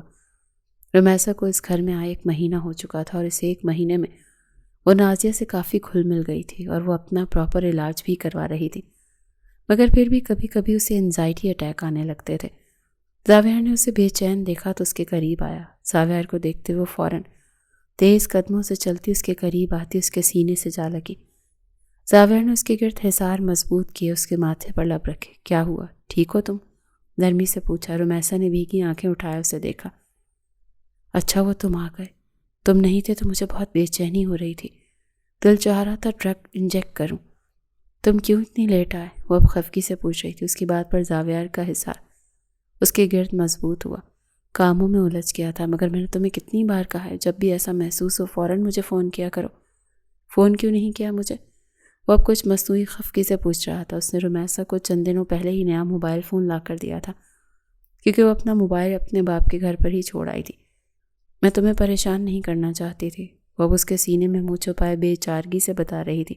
A: رمیسا کو اس گھر میں آئے 1 مہینہ ہو چکا تھا، اور اس 1 مہینے میں وہ نازیہ سے کافی گھل مل گئی تھی، اور وہ اپنا پراپر علاج بھی کروا رہی تھی، مگر پھر بھی کبھی کبھی اسے انزائٹی اٹیک آنے لگتے تھے۔ زاویار نے اسے بے چین دیکھا تو اس کے قریب آیا۔ زاویار کو دیکھتے وہ فوراً تیز قدموں سے چلتی اس کے قریب آتی اس کے سینے سے جا لگی۔ زاویار نے اس کے گرد حصار مضبوط کیے، اس کے ماتھے پر لب رکھے۔ کیا ہوا، ٹھیک ہو تم؟ نرمی سے پوچھا۔ رمیسا نے بھیگی آنکھیں اٹھائے اسے دیکھا۔ اچھا وہ تم آ گئے، تم نہیں تھے تو مجھے بہت بے چینی ہو رہی تھی، دل چاہ رہا تھا ڈرگ انجیکٹ کروں۔ تم کیوں اتنی لیٹ آئے؟ وہ اب خفگی سے پوچھ رہی تھی۔ اس کی بات پر زاویار کا حصار اس کے گرد مضبوط ہوا۔ کاموں میں الجھ گیا تھا، مگر میں نے تمہیں کتنی بار کہا ہے جب بھی ایسا محسوس ہو فوراً مجھے فون کیا کرو۔ فون کیوں نہیں کیا مجھے؟ وہ اب کچھ مصنوعی خفگی سے پوچھ رہا تھا۔ اس نے رمیسا کو چند دنوں پہلے ہی نیا موبائل فون لا کر دیا تھا، کیونکہ وہ اپنا موبائل اپنے باپ کے گھر پر ہی چھوڑ آئی تھی۔ میں تمہیں پریشان نہیں کرنا چاہتی تھی، وہ اب اس کے سینے میں منہ چھپائے بے چارگی سے بتا رہی تھی۔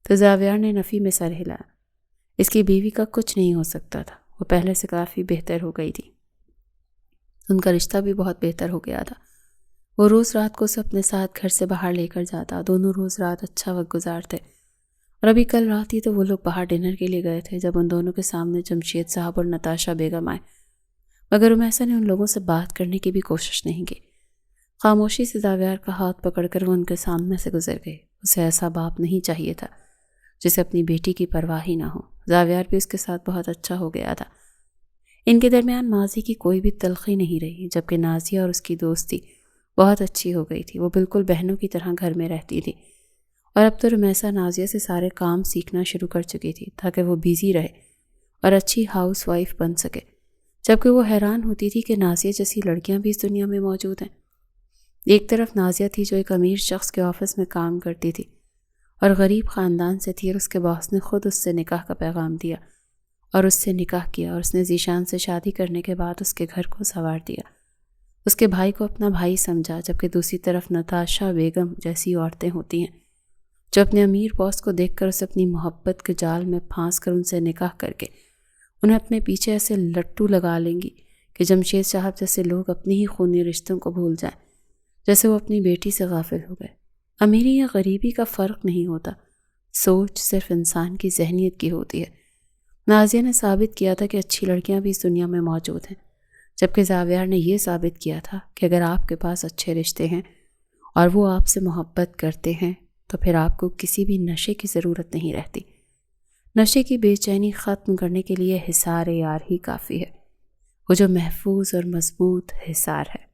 A: تو زاویار نے نفی میں سر ہلایا۔ اس کی بیوی کا کچھ نہیں ہو سکتا تھا، وہ پہلے سے کافی بہتر ہو گئی تھی، ان کا رشتہ بھی بہت بہتر ہو گیا تھا۔ وہ روز رات کو اسے اپنے ساتھ گھر سے باہر لے کر جاتا، دونوں روز رات اچھا وقت گزارتے۔ اور ابھی کل رات ہی تو وہ لوگ باہر ڈنر کے لیے گئے تھے جب ان دونوں کے سامنے جمشید صاحب اور نتاشا بیگم آئے، مگر رمیسا نے ان لوگوں سے بات کرنے کی بھی کوشش نہیں کی۔ خاموشی سے زاویار کا ہاتھ پکڑ کر وہ ان کے سامنے سے گزر گئے۔ اسے ایسا باپ نہیں چاہیے تھا جسے اپنی بیٹی کی پرواہ ہی نہ ہو۔ زاویار بھی اس کے ساتھ بہت اچھا ہو گیا تھا۔ ان کے درمیان ماضی کی کوئی بھی تلخی نہیں رہی، جبکہ نازیہ اور اس کی دوستی بہت اچھی ہو گئی تھی۔ وہ بالکل بہنوں کی طرح گھر میں رہتی تھی، اور اب تو رمیسا نازیہ سے سارے کام سیکھنا شروع کر چکی تھی تاکہ وہ بیزی رہے اور اچھی ہاؤس وائف بن سکے، جبکہ وہ حیران ہوتی تھی کہ نازیہ جیسی لڑکیاں بھی اس دنیا میں موجود ہیں۔ ایک طرف نازیہ تھی جو ایک امیر شخص کے آفس میں کام کرتی تھی اور غریب خاندان سے تھی، اور اس کے باس نے خود اس سے نکاح کا پیغام دیا اور اس سے نکاح کیا، اور اس نے ذیشان سے شادی کرنے کے بعد اس کے گھر کو سنوار دیا، اس کے بھائی کو اپنا بھائی سمجھا۔ جبکہ دوسری طرف نتاشا بیگم جیسی عورتیں ہوتی ہیں جو اپنے امیر باس کو دیکھ کر اسے اپنی محبت کے جال میں پھانس کر ان سے نکاح کر کے انہیں اپنے پیچھے ایسے لٹو لگا لیں گی کہ جمشید صاحب جیسے لوگ اپنی ہی خونی رشتوں کو بھول جائیں، جیسے وہ اپنی بیٹی سے غافل ہو گئے۔ امیری یا غریبی کا فرق نہیں ہوتا، سوچ صرف انسان کی ذہنیت کی ہوتی ہے۔ نازیہ نے ثابت کیا تھا کہ اچھی لڑکیاں بھی اس دنیا میں موجود ہیں، جبکہ زاویار نے یہ ثابت کیا تھا کہ اگر آپ کے پاس اچھے رشتے ہیں اور وہ آپ سے محبت کرتے ہیں تو پھر آپ کو کسی بھی نشے کی ضرورت نہیں رہتی۔ نشے کی بے چینی ختم کرنے کے لیے حصار یار ہی کافی ہے، وہ جو محفوظ اور مضبوط حصار ہے۔